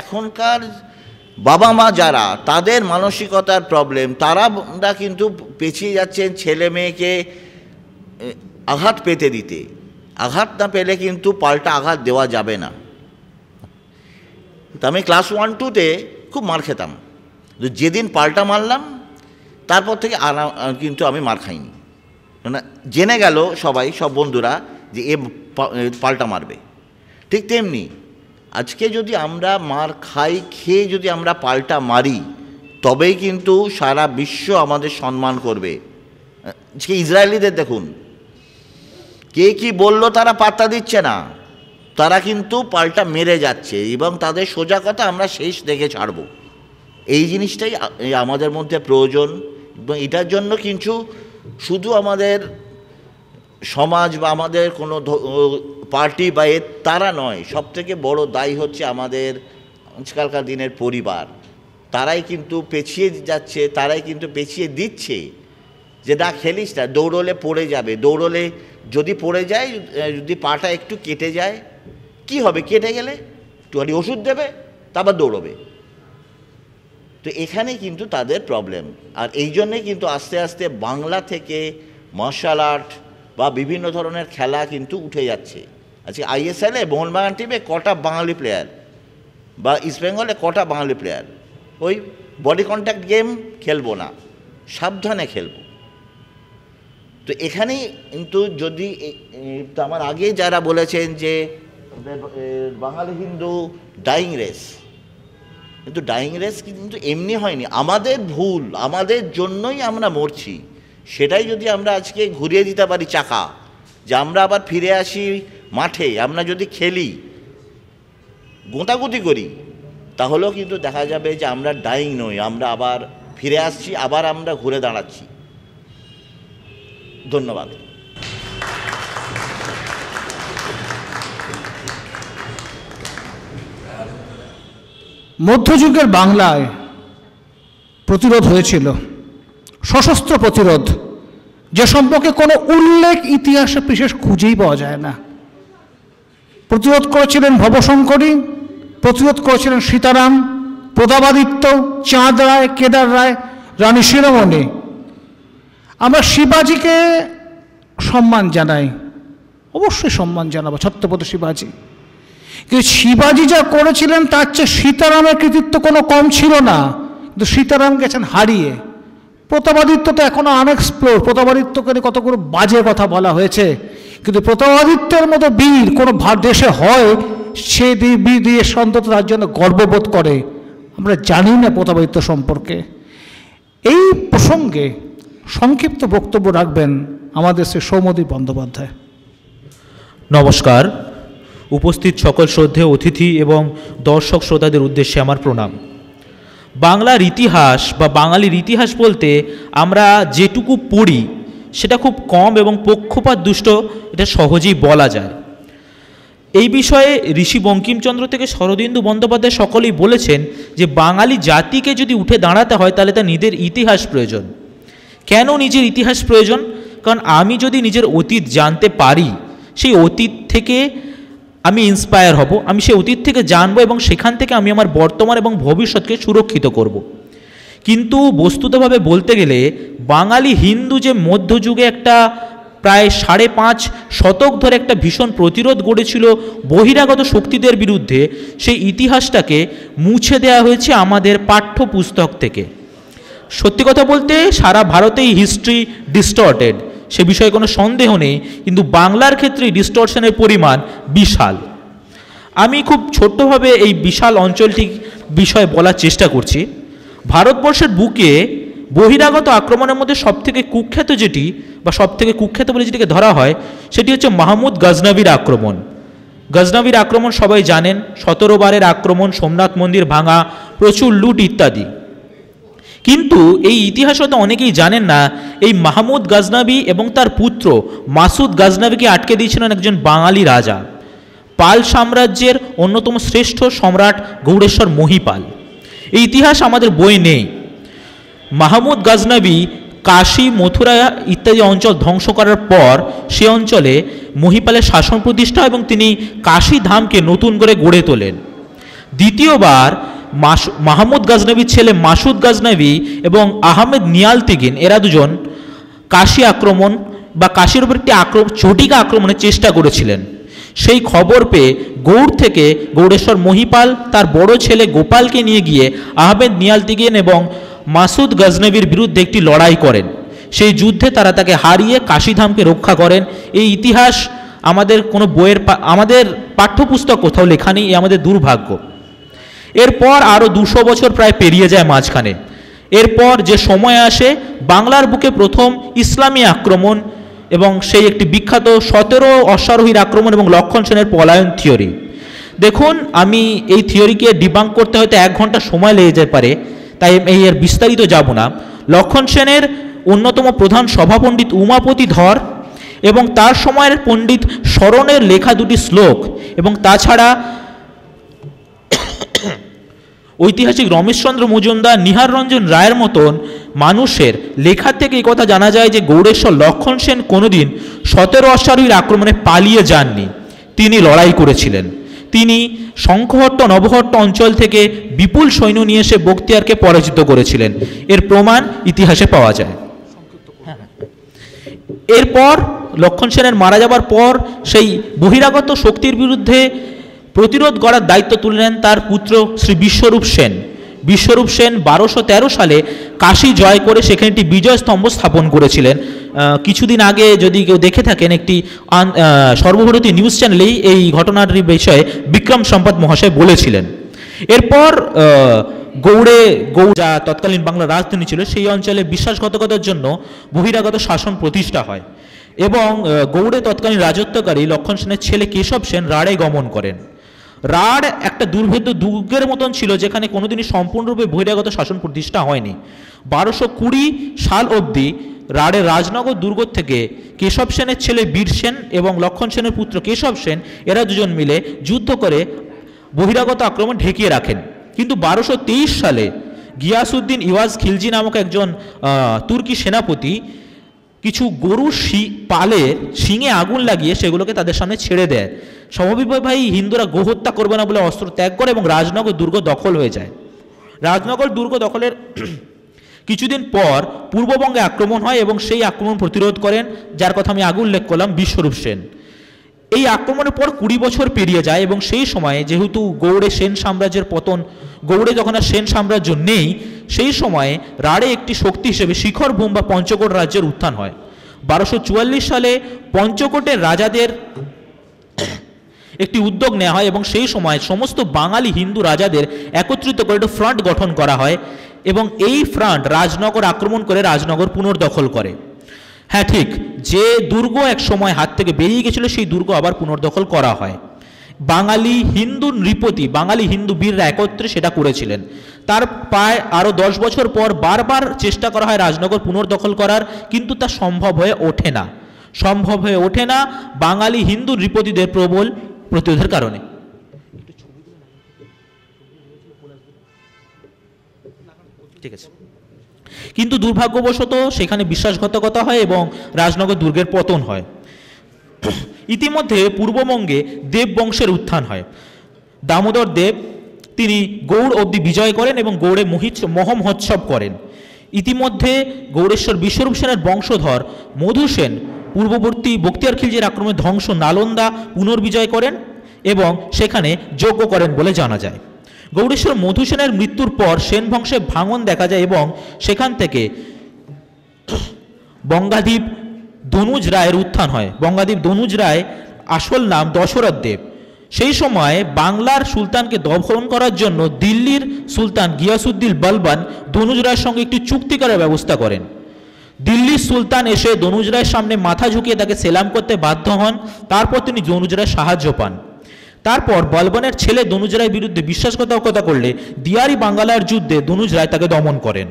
এখনকার বাবা মা যারা, তাদের মানসিকতার প্রবলেম। তারা কিন্তু পেছিয়ে যাচ্ছেন ছেলে মেয়েকে আঘাত পেতে দিতে। আঘাত না পেলে কিন্তু পাল্টা আঘাত দেওয়া যাবে না। তো আমি ক্লাস 1-2তে খুব মার খেতাম, যেদিন পাল্টা মারলাম তারপর থেকে কিন্তু আমি মার খাইনি। মানে জেনে গেল সবাই, সব বন্ধুরা যে এ পাল্টা মারবে। ঠিক তেমনি আজকে যদি আমরা মার খেয়ে যদি আমরা পাল্টা মারি, তবেই কিন্তু সারা বিশ্ব আমাদের সম্মান করবে। আজকে ইসরায়েলিদের দেখুন, কে কি বলল তারা পাত্তা দিচ্ছে না, তারা কিন্তু পাল্টা মেরে যাচ্ছে, এবং তাদের সোজা কথা আমরা শেষ দেখে ছাড়ব। এই জিনিসটাই আমাদের মধ্যে প্রয়োজন, এবং এটার জন্য কিন্তু শুধু আমাদের সমাজ বা আমাদের কোনো পার্টি বা তারা নয়, সবথেকে বড় দায়ী হচ্ছে আমাদের আজকালকার দিনের পরিবার। তারাই কিন্তু পেছিয়ে যাচ্ছে, তারাই কিন্তু পেছিয়ে দিচ্ছে যে না খেলিস না, দৌড়লে পড়ে যাবে, দৌড়লে যদি পড়ে যায়, যদি পাটা একটু কেটে যায় কি হবে, কেটে গেলে একটুখানি ওষুধ দেবে, তারপর দৌড়বে। তো এখানে কিন্তু তাদের প্রবলেম। আর এই জন্যে কিন্তু আস্তে আস্তে বাংলা থেকে মার্শাল আর্ট বা বিভিন্ন ধরনের খেলা কিন্তু উঠে যাচ্ছে। আজকে আইএসএলে মোহনবাগান টিমে কটা বাঙালি প্লেয়ার, বা ইস্টবেঙ্গলে কটা বাঙালি প্লেয়ার, ওই বডি কন্ট্যাক্ট গেম খেলবো না, সাবধানে খেলবো। তো এখানেই কিন্তু যদি আমার আগে যারা বলেছেন যে বাঙালি হিন্দু ডাইং রেস, কিন্তু ডাইং রেস কিন্তু এমনি হয়নি, আমাদের ভুল, আমাদের জন্যই আমরা মরছি। সেটাই যদি আমরা আজকে ঘুরিয়ে দিতে পারি চাকা, যে আমরা আবার ফিরে আসি মাঠে, আমরা যদি খেলি, গোঁতাগুতি করি, তাহলেও কিন্তু দেখা যাবে যে আমরা ডাইং নই, আমরা আবার ফিরে আসছি, আবার আমরা ঘুরে দাঁড়াচ্ছি। ধন্যবাদ। মধ্যযুগের বাংলায় প্রতিরোধ হয়েছিল, সশস্ত্র প্রতিরোধ, যে সম্পর্কে কোনো উল্লেখ ইতিহাসে বিশেষ খুঁজেই পাওয়া যায় না। প্রতিরোধ করেছিলেন ভবশঙ্করী, প্রতিরোধ করেছিলেন সীতারাম, প্রতাপাদিত্য, চাঁদ রায়, কেদার রায়, রানী শিরোমণি। আমরা শিবাজিকে সম্মান জানাই, অবশ্যই সম্মান জানাবো, ছত্রপতি শিবাজি। কিন্তু শিবাজি যা করেছিলেন তার চেয়ে সীতারামের কৃতিত্ব কোনো কম ছিল না, কিন্তু সীতারাম গেছেন হারিয়ে। প্রতাপাদিত্য তো এখনো আনএক্সপ্লোর, প্রতাপাদিত্যকে কতগুলো বাজে কথা বলা হয়েছে, কিন্তু প্রতাপাদিত্যের মতো বীর কোনো দেশে হয়, সে বীর দিয়ে অন্তত তার জন্য গর্ববোধ করে। আমরা জানি না প্রতাপাদিত্য সম্পর্কে। এই প্রসঙ্গে সংক্ষিপ্ত বক্তব্য রাখবেন আমাদের শ্রী সৌম্যদীপ বন্দ্যোপাধ্যায়। নমস্কার। উপস্থিত সকল শ্রদ্ধেয় অতিথি এবং দর্শক শ্রোতাদের উদ্দেশ্যে আমার প্রণাম। বাংলার ইতিহাস বা বাঙালির ইতিহাস বলতে আমরা যেটুকু পড়ি সেটা খুব কম এবং পক্ষপাত দুষ্ট, এটা সহজেই বলা যায়। এই বিষয়ে ঋষি বঙ্কিমচন্দ্র থেকে শরদিন্দু বন্দ্যোপাধ্যায় সকলেই বলেছেন যে বাঙালি জাতিকে যদি উঠে দাঁড়াতে হয় তাহলে তার নিজের ইতিহাস প্রয়োজন। কেন নিজের ইতিহাস প্রয়োজন? কারণ আমি যদি নিজের অতীত জানতে পারি, সেই অতীত থেকে আমি ইন্সপায়ার হব, আমি সেই অতীত থেকে জানবো এবং সেখান থেকে আমি আমার বর্তমান এবং ভবিষ্যৎকে সুরক্ষিত করব। কিন্তু বস্তুতভাবে বলতে গেলে বাঙালি হিন্দু যে মধ্যযুগে একটা প্রায় 5.5 শতক ধরে একটা ভীষণ প্রতিরোধ গড়েছিল বহিরাগত শক্তিদের বিরুদ্ধে, সেই ইতিহাসটাকে মুছে দেওয়া হয়েছে আমাদের পাঠ্যপুস্তক থেকে। সত্যি কথা বলতে সারা ভারতেই হিস্ট্রি ডিস্টর্টেড, সে বিষয়ে কোনো সন্দেহ নেই, কিন্তু বাংলার ক্ষেত্রে ডিস্টর্শনের পরিমাণ বিশাল। আমি খুব ছোট্টভাবে এই বিশাল অঞ্চলটি বিষয়ে বলার চেষ্টা করছি। ভারতবর্ষের বুকে বহিরাগত আক্রমণের মধ্যে সবথেকে কুখ্যাত যেটি, বা সবথেকে কুখ্যাত বলে যেটিকে ধরা হয়, সেটি হচ্ছে মাহমুদ গজনভির আক্রমণ। গজনভির আক্রমণ সবাই জানেন, 17 বারের আক্রমণ, সোমনাথ মন্দির ভাঙা, প্রচুর লুট ইত্যাদি। কিন্তু এই ইতিহাস হয়তো অনেকেই জানেন না, এই মাহমুদ গজনভি এবং তার পুত্র মাসুদ গজনভিকে আটকে দিয়েছিলেন একজন বাঙালি রাজা, পাল সাম্রাজ্যের অন্যতম শ্রেষ্ঠ সম্রাট গৌড়েশ্বর মহিপাল। এই ইতিহাস আমাদের বই নেই। মাহমুদ গজনভি কাশী, মথুরা ইত্যাদি অঞ্চল ধ্বংস করার পর সে অঞ্চলে মহিপালের শাসন প্রতিষ্ঠা এবং তিনি কাশী ধামকে নতুন করে গড়ে তোলেন। দ্বিতীয়বার মাহমুদ গজনভির ছেলে মাসুদ গজনভি এবং আহমেদ নিয়ালতিগিন, এরা দুজন কাশী আক্রমণ বা কাশীর উপর একটি চটিকা আক্রমণের চেষ্টা করেছিলেন। সেই খবর পেয়ে গৌড় থেকে গৌড়েশ্বর মহিপাল তার বড় ছেলে গোপালকে নিয়ে গিয়ে আহমেদ নিয়ালতিগিন এবং মাসুদ গজনভির বিরুদ্ধে একটি লড়াই করেন। সেই যুদ্ধে তারা তাকে হারিয়ে কাশীধামকে রক্ষা করেন। এই ইতিহাস আমাদের কোনো বইয়ের, আমাদের পাঠ্যপুস্তক কোথাও লেখা নেই, আমাদের দুর্ভাগ্য। এরপর আরও 200 বছর প্রায় পেরিয়ে যায় মাঝখানে। এরপর যে সময় আসে, বাংলার বুকে প্রথম ইসলামী আক্রমণ এবং সেই একটি বিখ্যাত 17 অশ্বারোহীর আক্রমণ এবং লক্ষণ সেনের পলায়ন থিওরি। দেখুন, আমি এই থিওরিকে ডিবাঙ্ক করতে হয়তো 1 ঘন্টা সময় লেগে যেতে পারে, তাই এই এর বিস্তারিত যাব না। লক্ষণ সেনের অন্যতম প্রধান সভাপণ্ডিত উমাপতি ধর এবং তার সময়ের পণ্ডিত শরণের লেখা দুটি শ্লোক এবং তাছাড়া ঐতিহাসিক রমেশচন্দ্র মজুমদার, নিহার রঞ্জন রায়ের মতন মানুষের লেখা থেকে এই কথা জানা যায় যে গৌড়েশ্বর লক্ষণ সেন কোনোদিন 17 অশ্বারোহীর আক্রমণে পালিয়ে যাননি, তিনি লড়াই করেছিলেন। তিনি শঙ্খহট্ট নবহট্ট অঞ্চল থেকে বিপুল সৈন্য নিয়ে এসে বখতিয়ারকে পরাজিত করেছিলেন, এর প্রমাণ ইতিহাসে পাওয়া যায়। এরপর লক্ষণ সেনের মারা যাবার পর সেই বহিরাগত শক্তির বিরুদ্ধে প্রতিরোধ গড়ার দায়িত্ব তুলে নেন তার পুত্র শ্রী বিশ্বরূপ সেন। বিশ্বরূপ সেন 1213 সালে কাশী জয় করে সেখানে একটি বিজয় স্তম্ভ স্থাপন করেছিলেন। কিছুদিন আগে যদি কেউ দেখে থাকেন একটি সর্বভারতীয় নিউজ চ্যানেলেই এই ঘটনার বিষয়ে বিক্রম সম্পদ মহাশয় বলেছিলেন। এরপর গৌড় যা তৎকালীন বাংলার রাজধানী ছিল সেই অঞ্চলে বিশ্বাসঘাতকতার জন্য বহিরাগত শাসন প্রতিষ্ঠা হয় এবং গৌড়ে তৎকালীন রাজত্বকারী লক্ষণ সেনের ছেলে কেশব সেন রাঢ়ে গমন করেন। রাঢ় একটা দুর্ভেদ্য দুর্গের মতন ছিল যেখানে কোনোদিনই সম্পূর্ণরূপে বহিরাগত শাসন প্রতিষ্ঠা হয়নি। 1220 সাল অবধি রাঢ়ের রাজনগর দুর্গ থেকে কেশব সেনের ছেলে বীর সেন এবং লক্ষণ সেনের পুত্র কেশব সেন এরা দুজন মিলে যুদ্ধ করে বহিরাগত আক্রমণ ঠেকিয়ে রাখেন। কিন্তু 1223 সালে গিয়াসউদ্দিন ইওয়াজ খিলজি নামক একজন তুর্কি সেনাপতি কিছু গরু পালের শিঙে আগুন লাগিয়ে সেগুলোকে তাদের সামনে ছেড়ে দেয়। স্বাভাবিকভাবেই হিন্দুরা গোহত্যা করবে না বলে অস্ত্র ত্যাগ করে এবং রাজনগর দুর্গ দখল হয়ে যায়। রাজনগর দুর্গ দখলের কিছুদিন পর পূর্ববঙ্গে আক্রমণ হয় এবং সেই আক্রমণ প্রতিরোধ করেন যার কথা আমি আগে উল্লেখ করলাম বিশ্বরূপ সেন। এই আক্রমণের পর 20 বছর পেরিয়ে যায় এবং সেই সময়ে যেহেতু গৌড়ে সেন সাম্রাজ্যের পতন, গৌড়ে যখন আর সেন সাম্রাজ্য নেই সেই সময়ে রাঢ়ে একটি শক্তি হিসেবে শিখরভূম বা পঞ্চকোট রাজ্যের উত্থান হয়। 1244 সালে পঞ্চকোটের রাজাদের একটি উদ্যোগ নেওয়া হয় এবং সেই সময় সমস্ত বাঙালি হিন্দু রাজাদের একত্রিত করে একটা ফ্রন্ট গঠন করা হয় এবং এই ফ্রন্ট রাজনগর আক্রমণ করে রাজনগর পুনর্দখল করে। হ্যাঁ ঠিক, যে দুর্গ এক সময় হাত থেকে বেরিয়ে গেছিল সেই দুর্গ আবার পুনর্দখল করা হয়। বাঙালি হিন্দু নৃপতি, বাঙালি হিন্দু বীররা একত্রে সেটা করেছিলেন। তার প্রায় আরও 10 বছর পর বারবার চেষ্টা করা হয় রাজনগর পুনর্দখল করার, কিন্তু তা সম্ভব হয়ে ওঠে না বাঙালি হিন্দু নৃপতিদের প্রবল প্রতিরোধের কারণে। ঠিক আছে, কিন্তু দুর্ভাগ্যবশত সেখানে বিশ্বাসঘাতকতা হয় এবং রাজনগর দুর্গের পতন হয়। ইতিমধ্যে পূর্ববঙ্গে দেব বংশের উত্থান হয়। দামোদর দেব তিনি গৌড় অবধি বিজয় করেন এবং গৌড়ে মহোৎসব করেন। ইতিমধ্যে গৌড়েশ্বর বিশ্বরূপ সেনের বংশধর মধু সেন পূর্ববর্তী বখতিয়ার খিলজির আক্রমণে ধ্বংস নালন্দা পুনর্বিজয় করেন এবং সেখানে যজ্ঞ করেন বলে জানা যায়। গৌড়েশ্বর মধু সেনের মৃত্যুর পর সেন বংশে ভাঙন দেখা যায় এবং সেখান থেকে বঙ্গাদীপ দনুজ রায়ের উত্থান হয়। বঙ্গাদীপ দনুজ রায় আসল নাম দশরথ দেব। সেই সময় বাংলার সুলতানকে দমন করার জন্য দিল্লির সুলতান গিয়াসউদ্দিন বলবান দনুজ রায়ের সঙ্গে একটি চুক্তি করার ব্যবস্থা করেন। দিল্লির সুলতান এসে দনুজ রায়ের সামনে মাথা ঝুঁকিয়ে তাকে সেলাম করতে বাধ্য হন। তারপর তিনি দনুজ রায়ের সাহায্য পান। তারপর বলবানের ছেলে দনুজ রায়ের বিরুদ্ধে বিশ্বাসঘাতকতা করলে দিয়ারি বাঙ্গালার যুদ্ধে দনুজ রায় তাকে দমন করেন।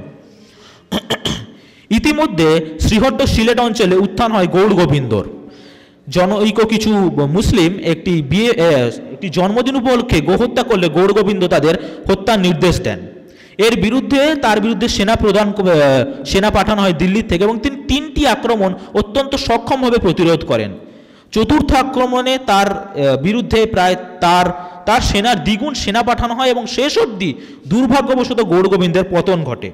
ইতিমধ্যে শ্রীহট্ট সিলেট অঞ্চলে উত্থান হয় গৌড় গোবিন্দর। জনৈক কিছু মুসলিম একটি জন্মদিন উপলক্ষে গোহত্যা করলে গৌড় গোবিন্দ তাদের হত্যার নির্দেশ দেন। এর বিরুদ্ধে তার বিরুদ্ধে সেনা পাঠানো হয় দিল্লি থেকে এবং তিনি 3টি আক্রমণ অত্যন্ত সক্ষমভাবে প্রতিরোধ করেন। চতুর্থ আক্রমণে তার বিরুদ্ধে প্রায় তার সেনার দ্বিগুণ সেনা পাঠানো হয় এবং শেষ অবধি দুর্ভাগ্যবশত গৌড় গোবিন্দের পতন ঘটে।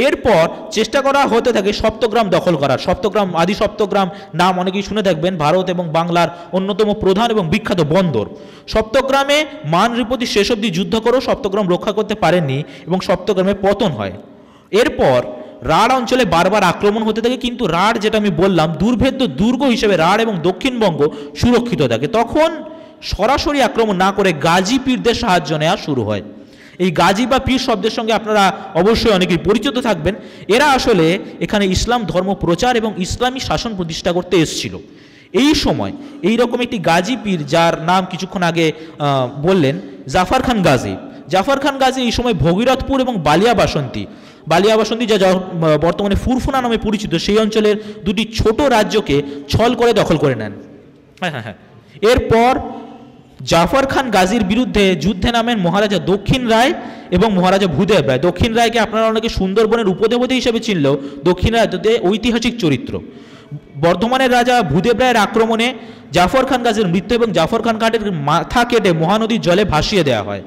এরপর চেষ্টা করা হতে থাকে সপ্তগ্রাম দখল করার। সপ্তগ্রাম, আদি সপ্তগ্রাম নাম অনেকেই শুনে থাকবেন, ভারত এবং বাংলার অন্যতম প্রধান এবং বিখ্যাত বন্দর। সপ্তগ্রামে মান নৃপতি শেষ অবধি যুদ্ধ করেও সপ্তগ্রাম রক্ষা করতে পারেননি এবং সপ্তগ্রামে পতন হয়। এরপর রাঢ় অঞ্চলে বারবার আক্রমণ হতে থাকে, কিন্তু রাঢ়, যেটা আমি বললাম, দুর্ভেদ্য দুর্গ হিসেবে রাঢ় এবং দক্ষিণবঙ্গ সুরক্ষিত থাকে। তখন সরাসরি আক্রমণ না করে গাজী পীরদের সাহায্য নেওয়া শুরু হয়। এই গাজী বা পীর শব্দের সঙ্গে আপনারা অবশ্যই অনেকেই পরিচিত থাকবেন। এরা আসলে এখানে ইসলাম ধর্ম প্রচার এবং ইসলামী শাসন প্রতিষ্ঠা করতে এসেছিল। এই সময় এই রকম একটি গাজী পীর, যার নাম কিছুক্ষণ আগে বললেন জাফর খান গাজী, জাফর খান গাজী এই সময় ভগীরথপুর এবং বালিয়া বাসন্তী যা বর্তমানে ফুরফুনা নামে পরিচিত, সেই অঞ্চলের দুটি ছোট রাজ্যকে ছল করে দখল করে নেন। এরপর জাফর খান গাজীর বিরুদ্ধে যুদ্ধে নামেন মহারাজা দক্ষিণ রায় এবং মহারাজা ভূদেব রায়। দক্ষিণ রায়কে আপনারা অনেকে সুন্দরবনের উপদেবতা হিসেবে চিনলেও দক্ষিণ রায় ঐতিহাসিক চরিত্র। বর্ধমানের রাজা ভূদেব রায়ের আক্রমণে জাফর খান গাজীর মৃত্যু এবং জাফর খান ঘাটের মাথা কেটে মহানদীর জলে ভাসিয়ে দেওয়া হয়।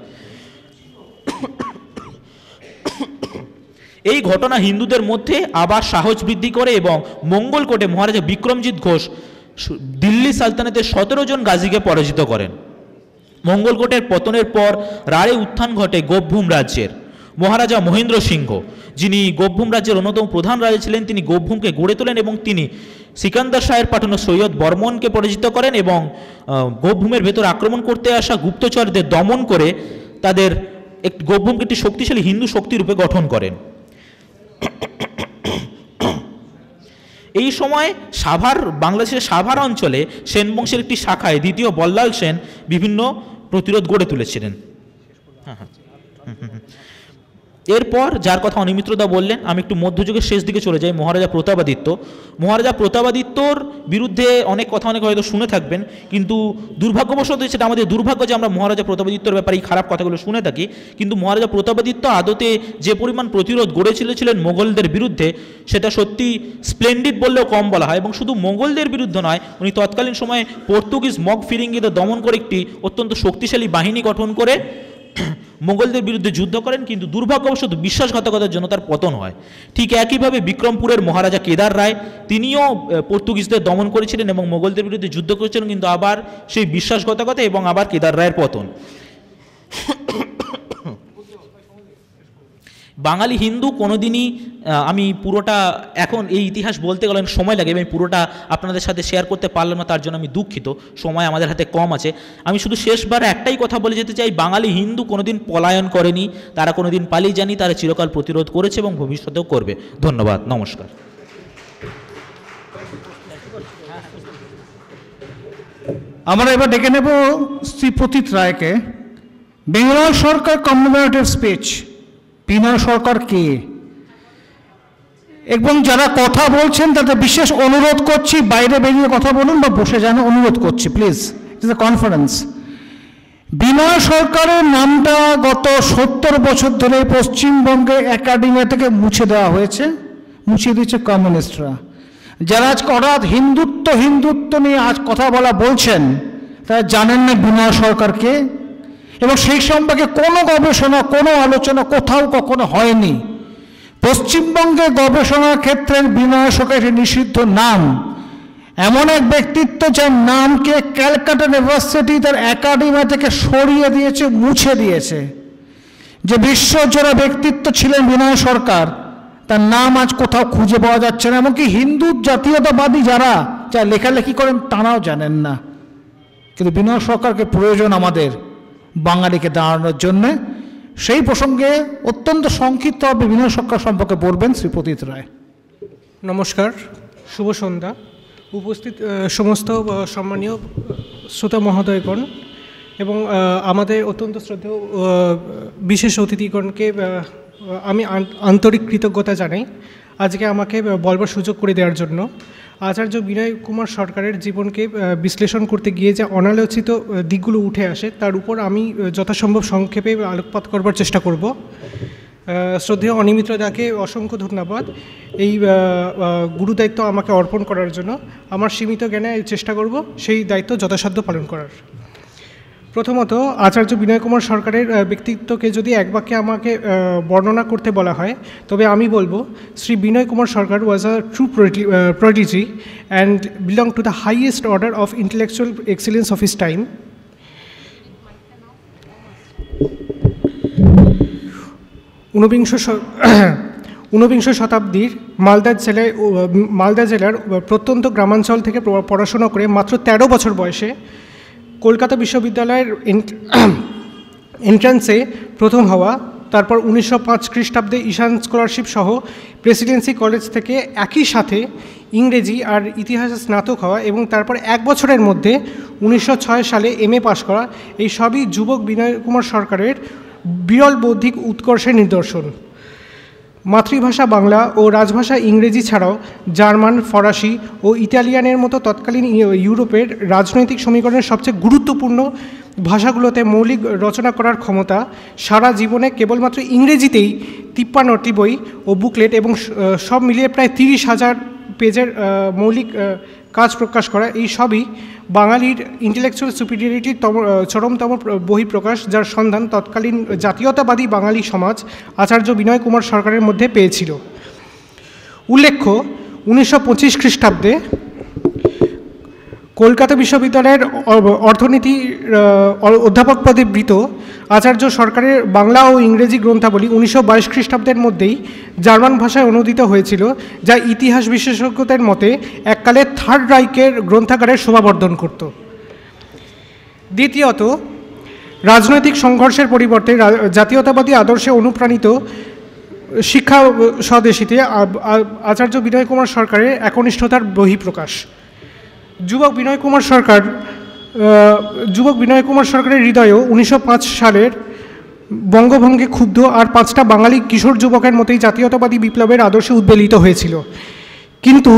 এই ঘটনা হিন্দুদের মধ্যে আবার সাহস বৃদ্ধি করে এবং মঙ্গলকোটে মহারাজা বিক্রমজিৎ ঘোষ দিল্লি সালতানাতের 17 জন গাজীকে পরাজিত করেন। মঙ্গলকোটের পতনের পর রাঢ়ে উত্থান ঘটে গোপভূম রাজ্যের। মহারাজা মহেন্দ্র সিংহ, যিনি গোপভূম রাজ্যের অন্যতম প্রধান রাজা ছিলেন, তিনি গোপভূমকে গড়ে তোলেন এবং তিনি সিকান্দার শাহের পাঠানো সৈয়দ বর্মনকে পরাজিত করেন এবং গোপভূমের ভেতর আক্রমণ করতে আসা গুপ্তচরদের দমন করে তাদের গোপভূমকে একটি শক্তিশালী হিন্দু শক্তিরূপে গঠন করেন। এই সময় বাংলাদেশের সাভার অঞ্চলে সেন বংশের একটি শাখায় দ্বিতীয় বল্লাল সেন বিভিন্ন প্রতিরোধ গড়ে তুলেছিলেন। এরপর যার কথা অনিমিত্রদা বললেন, আমি একটু মধ্যযুগের শেষ দিকে চলে যাই। মহারাজা প্রতাপাদিত্যর বিরুদ্ধে অনেক কথা অনেক হয়তো শুনে থাকবেন, কিন্তু দুর্ভাগ্যবশত সেটা আমাদের দুর্ভাগ্য যে আমরা মহারাজা প্রতাপাদিত্যর ব্যাপারে এই খারাপ কথাগুলো শুনে থাকি। কিন্তু মহারাজা প্রতাপাদিত্য আদতে যে পরিমাণ প্রতিরোধ গড়েছিলেন মোগলদের বিরুদ্ধে, সেটা সত্যি স্প্লেন্ডিড বললেও কম বলা হয়। এবং শুধু মোগলদের বিরুদ্ধে নয়, উনি তৎকালীন সময়ে পর্তুগিজ মগ ফিরিঙ্গিদের দমন করে একটি অত্যন্ত শক্তিশালী বাহিনী গঠন করে মোগলদের বিরুদ্ধে যুদ্ধ করেন, কিন্তু দুর্ভাগ্যবশত বিশ্বাসঘাতকতার জন্য তার পতন হয়। ঠিক একইভাবে বিক্রমপুরের মহারাজা কেদার রায়, তিনিও পর্তুগিজদের দমন করেছিলেন এবং মোগলদের বিরুদ্ধে যুদ্ধ করেছিলেন, কিন্তু আবার সেই বিশ্বাসঘাতকতা এবং আবার কেদার রায়ের পতন। বাঙালি হিন্দু কোনোদিনই, আমি পুরোটা এখন এই ইতিহাস বলতে গেলে সময় লাগে, আমি পুরোটা আপনাদের সাথে শেয়ার করতে পারলাম না, তার জন্য আমি দুঃখিত, সময় আমাদের হাতে কম আছে। আমি শুধু শেষবার একটাই কথা বলে যেতে চাই, বাঙালি হিন্দু কোনোদিন পলায়ন করেনি, তারা কোনোদিন পালিয়ে যায়নি, তারা চিরকাল প্রতিরোধ করেছে এবং ভবিষ্যতেও করবে। ধন্যবাদ, নমস্কার। আমরা এবার ডেকে নেব শ্রী প্রতীত রায়কে। বেঙ্গল সরকার কমেমোরেটিভ স্পিচ। বিনয় সরকার কে এবং যারা কথা বলছেন তাদের বিশেষ অনুরোধ করছি বাইরে বেরিয়ে কথা বলুন বা বসে যান, অনুরোধ করছি please, it is a conference. Binoy সরকারের নামটা গত 70 বছর ধরে পশ্চিমবঙ্গে একাডেমি থেকে মুছে দেওয়া হয়েছে, মুছিয়ে দিয়েছে কমিউনিস্টরা। যারা আজকে হঠাৎ হিন্দুত্ব নিয়ে আজ কথা বলছেন, তারা জানেন না বিনয় সরকারকে, এবং সেই সম্পর্কে কোনো গবেষণা, কোনো আলোচনা কোথাও কখনো হয়নি। পশ্চিমবঙ্গে গবেষণার ক্ষেত্রে বিনয় সরকার নিষিদ্ধ নাম। এমন এক ব্যক্তিত্ব যার নামকে ক্যালকাটা ইউনিভার্সিটি তার একাডেমি থেকে সরিয়ে দিয়েছে, মুছে দিয়েছে। যে বিশ্বজোড়া ব্যক্তিত্ব ছিলেন বিনয় সরকার, তার নাম আজ কোথাও খুঁজে পাওয়া যাচ্ছে না। এমনকি হিন্দু জাতীয়তাবাদী যারা লেখালেখি করেন তারাও জানেন না। কিন্তু বিনয় সরকারকে প্রয়োজন আমাদের বাঙালিকে দাঁড়ানোর জন্যে। সেই প্রসঙ্গে অত্যন্ত সংক্ষিপ্তভাবে বিনয় সরকার সম্পর্কে বলবেন শ্রী প্রতীত রায়। নমস্কার, শুভ সন্ধ্যা। উপস্থিত সমস্ত সম্মানীয় শ্রোতা মহোদয়গণ এবং আমাদের অত্যন্ত শ্রদ্ধেয় বিশেষ অতিথিগণকে আমি আন্তরিক কৃতজ্ঞতা জানাই আজকে আমাকে বলবার সুযোগ করে দেওয়ার জন্য। আচার্য বিনয় কুমার সরকারের জীবনকে বিশ্লেষণ করতে গিয়ে যে অনালোচিত দিকগুলো উঠে আসে তার উপর আমি যথাসম্ভব সংক্ষেপে আলোকপাত করবার চেষ্টা করব। শ্রদ্ধেয় অনিমিত্র দাকে অসংখ্য ধন্যবাদ এই গুরুদায়িত্ব আমাকে অর্পণ করার জন্য। আমার সীমিত জ্ঞানে চেষ্টা করব সেই দায়িত্ব যথাসাধ্য পালন করার। প্রথমত, আচার্য বিনয় কুমার সরকারের ব্যক্তিত্বকে যদি এক বাক্যে আমাকে বর্ণনা করতে বলা হয়, তবে আমি বলবো Shri Binoy Kumar Sarkar was a true prodigy and belonged to the highest order of intellectual excellence of his time. ঊনবিংশ শতাব্দীর মালদা জেলার প্রত্যন্ত গ্রামাঞ্চল থেকে পড়াশোনা করে মাত্র 13 বছর বয়সে কলকাতা বিশ্ববিদ্যালয়ের এন্ট্রান্সে প্রথম হওয়া, তারপর 1905 খ্রিস্টাব্দে ঈশান স্কলারশিপ সহ প্রেসিডেন্সি কলেজ থেকে একই সাথে ইংরেজি আর ইতিহাসে স্নাতক হওয়া এবং তারপর 1 বছরের মধ্যে 1906 সালে MA পাশ করা, এই সবই যুবক বিনয় কুমার সরকারের বিরল বৌদ্ধিক উৎকর্ষের নিদর্শন। মাতৃভাষা বাংলা ও রাজভাষা ইংরেজি ছাড়াও জার্মান, ফরাসি ও ইতালিয়ানের মতো তৎকালীন ইউরোপের রাজনৈতিক সমীকরণের সবচেয়ে গুরুত্বপূর্ণ ভাষাগুলোতে মৌলিক রচনা করার ক্ষমতা, সারা জীবনে কেবলমাত্র ইংরেজিতেই 53টি বই ও বুকলেট এবং সব মিলিয়ে প্রায় 30,000 পেজের মৌলিক কাজ প্রকাশ করা, এই সবই বাঙালির ইন্টেলেকচুয়াল সুপিরিয়রিটির চরমতম বহিঃপ্রকাশ, যার সন্ধান তৎকালীন জাতীয়তাবাদী বাঙালি সমাজ আচার্য বিনয় কুমার সরকারের মধ্যে পেয়েছিল। উল্লেখ্য, 1925 খ্রিস্টাব্দে কলকাতা বিশ্ববিদ্যালয়ের অর্থনীতি অধ্যাপক পদে বৃত আচার্য সরকারের বাংলা ও ইংরেজি গ্রন্থাবলী 1922 খ্রিস্টাব্দের মধ্যেই জার্মান ভাষায় অনুদিত হয়েছিল, যা ইতিহাস বিশেষজ্ঞদের মতে এককালে থার্ড রাইকের গ্রন্থাগারের শোভাবর্ধন করত। দ্বিতীয়ত, রাজনৈতিক সংঘর্ষের পরিবর্তে জাতীয়তাবাদী আদর্শে অনুপ্রাণিত শিক্ষা স্বদেশীতে আচার্য বিনয় কুমার সরকারের একনিষ্ঠতার বহিঃপ্রকাশ। যুবক বিনয় কুমার সরকারের হৃদয়েও 1905 সালের বঙ্গভঙ্গে ক্ষুব্ধ আর 5টা বাঙালি কিশোর যুবকের মতোই জাতীয়তাবাদী বিপ্লবের আদর্শে উদ্বেলিত হয়েছিল। কিন্তু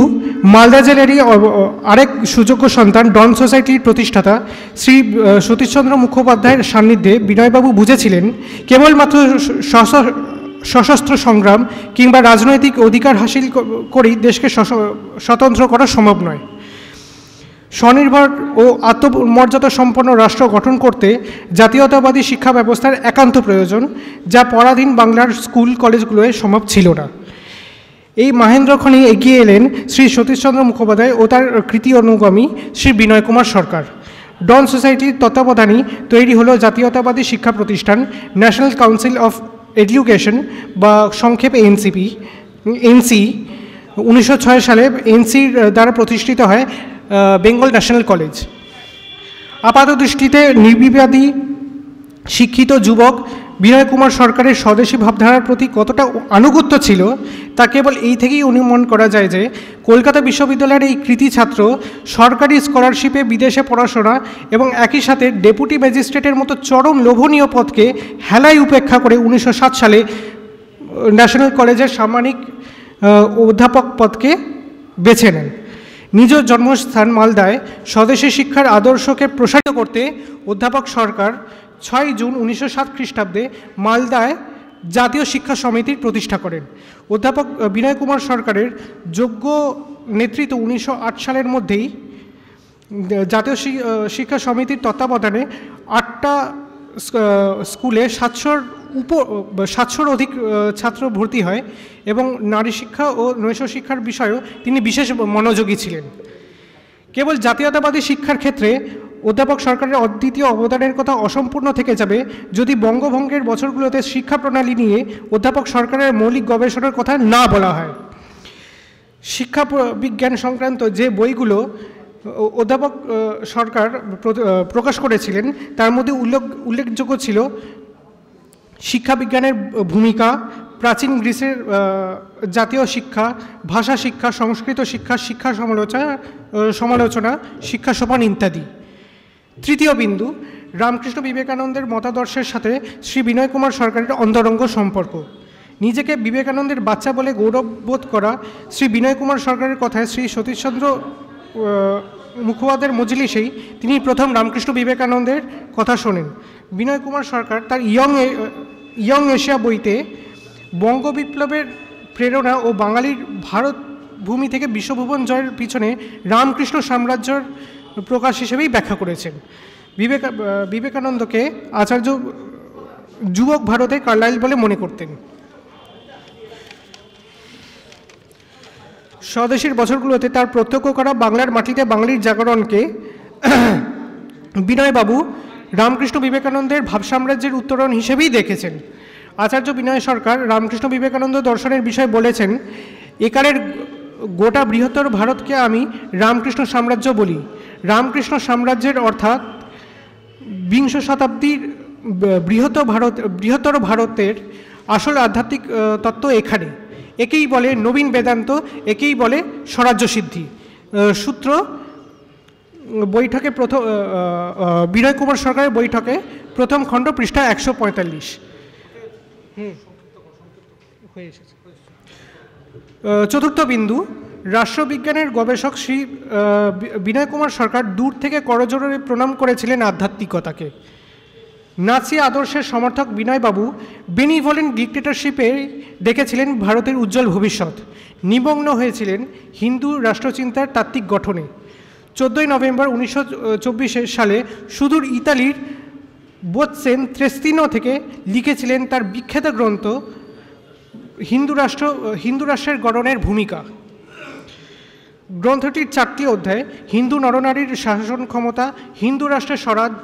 মালদা জেলারই আরেক সুযোগ্য সন্তান ডন সোসাইটির প্রতিষ্ঠাতা শ্রী সতীশচন্দ্র মুখোপাধ্যায়ের সান্নিধ্যে বিনয়বাবু বুঝেছিলেন কেবলমাত্র সশস্ত্র সংগ্রাম কিংবা রাজনৈতিক অধিকার হাসিল করেই দেশকে স্বতন্ত্র করা সম্ভব নয়। স্বনির্ভর ও আত্মমর্যাদা সম্পন্ন রাষ্ট্র গঠন করতে জাতীয়তাবাদী শিক্ষা ব্যবস্থার একান্ত প্রয়োজন, যা পরাধীন বাংলার স্কুল কলেজগুলোয় সম্ভব ছিল না। এই মাহেন্দ্রক্ষণে এগিয়ে এলেন শ্রী সতীশচন্দ্র মুখোপাধ্যায় ও তার কৃতি অনুগামী শ্রী বিনয় কুমার সরকার। ডন সোসাইটির তত্ত্বাবধানেই তৈরি হলো জাতীয়তাবাদী শিক্ষা প্রতিষ্ঠান ন্যাশনাল কাউন্সিল অফ এডুকেশন বা সংক্ষেপে এনসি। 1906 সালে এনসির দ্বারা প্রতিষ্ঠিত হয় বেঙ্গল ন্যাশনাল কলেজ। আপাতদৃষ্টিতে নির্বিবাদী শিক্ষিত যুবক বিনয় কুমার সরকারের স্বদেশী ভাবধারার প্রতি কতটা আনুগত্য ছিল তা কেবল এই থেকেই অনুমান করা যায় যে কলকাতা বিশ্ববিদ্যালয়ের এই কৃতি ছাত্র সরকারি স্কলারশিপে বিদেশে পড়াশোনা এবং একই সাথে ডেপুটি ম্যাজিস্ট্রেটের মতো চরম লোভনীয় পদকে হেলায় উপেক্ষা করে 1907 সালে ন্যাশনাল কলেজের সাম্মানিক অধ্যাপক পদকে বেছে নেন। নিজ জন্মস্থান মালদায় স্বদেশী শিক্ষার আদর্শকে প্রসারিত করতে অধ্যাপক সরকার 6 জুন 1907 খ্রিস্টাব্দে মালদায় জাতীয় শিক্ষা সমিতির প্রতিষ্ঠা করেন। অধ্যাপক বিনয় কুমার সরকারের যোগ্য নেতৃত্ব 1908 সালের মধ্যেই জাতীয় শিক্ষা সমিতির তত্ত্বাবধানে 8টা স্কুলে 700-র অধিক ছাত্র ভর্তি হয় এবং নারী শিক্ষা ও নৈশ শিক্ষার বিষয়েও তিনি বিশেষ মনোযোগী ছিলেন। কেবল জাতীয়তাবাদী শিক্ষার ক্ষেত্রে অধ্যাপক সরকারের অদ্বিতীয় অবদানের কথা অসম্পূর্ণ থেকে যাবে যদি বঙ্গভঙ্গের বছরগুলোতে শিক্ষা প্রণালী নিয়ে অধ্যাপক সরকারের মৌলিক গবেষণার কথা না বলা হয়। শিক্ষা বিজ্ঞান সংক্রান্ত যে বইগুলো অধ্যাপক সরকার প্রকাশ করেছিলেন তার মধ্যে উল্লেখযোগ্য ছিল শিক্ষা বিজ্ঞানের ভূমিকা, প্রাচীন গ্রিসের জাতীয় শিক্ষা, ভাষা শিক্ষা, সংস্কৃত শিক্ষা, শিক্ষা সমালোচনা, শিক্ষা সোপান ইত্যাদি। তৃতীয় বিন্দু, রামকৃষ্ণ বিবেকানন্দের মতাদর্শের সাথে শ্রী বিনয় কুমার সরকারের অন্তরঙ্গ সম্পর্ক। নিজেকে বিবেকানন্দের বাচ্চা বলে গৌরববোধ করা শ্রী বিনয় কুমার সরকারের কথায় শ্রী সতীশচন্দ্র মুখোপাধ্যায়ের মজলিসেই তিনি প্রথম রামকৃষ্ণ বিবেকানন্দের কথা শোনেন। বিনয় কুমার সরকার তার ইয়ং এশিয়া বইতে বঙ্গ বিপ্লবের প্রেরণা ও বাঙালির ভারত ভূমি থেকে বিশ্বভুবন জয়ের পিছনে রামকৃষ্ণ সাম্রাজ্যের প্রকাশ হিসেবেই ব্যাখ্যা করেছেন। বিবেকানন্দকে আচার্য যুবক ভারতে কার্লাইল বলে মনে করতেন। স্বদেশীর বছরগুলোতে তার প্রত্যক্ষ করা বাংলার মাটিতে বাঙালির জাগরণকে বিনয়বাবু রামকৃষ্ণ বিবেকানন্দের ভাবসাম্রাজ্যের উত্তরণ হিসেবেই দেখেছেন। আচার্য বিনয় সরকার রামকৃষ্ণ বিবেকানন্দ দর্শনের বিষয়ে বলেছেন, একালের গোটা বৃহত্তর ভারতকে আমি রামকৃষ্ণ সাম্রাজ্য বলি। রামকৃষ্ণ সাম্রাজ্যের অর্থাৎ বিংশ শতাব্দীর বৃহত্তর ভারতের আসল আধ্যাত্মিক তত্ত্ব এখানে। একেই বলে নবীন বেদান্ত, একেই বলে স্বরাজ্য সিদ্ধি। সূত্র বৈঠকে বিনয় কুমার সরকারের বৈঠকে প্রথম খণ্ড পৃষ্ঠা 145। হয়ে এসেছে। চতুর্থ বিন্দু, রাষ্ট্রবিজ্ঞানের গবেষক শ্রী বিনয় কুমার সরকার দূর থেকে করজোড়ে প্রণাম করেছিলেন আধ্যাত্মিকতাকে। নাৎসি আদর্শের সমর্থক বিনয়বাবু বেনিভোলেন্ট ডিক্টেটরশিপে দেখেছিলেন ভারতের উজ্জ্বল ভবিষ্যৎ। নিমগ্ন হয়েছিলেন হিন্দু রাষ্ট্রচিন্তার তাত্ত্বিক গঠনে। 14 নভেম্বর 1924 সালে সুদূর ইতালির বোৎসেন ত্রেস্তিনো থেকে লিখেছিলেন তার বিখ্যাত গ্রন্থ হিন্দু রাষ্ট্রের গঠনের ভূমিকা। গ্রন্থটির 4টি অধ্যায়: হিন্দু নরনারীর শাসন ক্ষমতা, হিন্দু রাষ্ট্রের স্বরাজ,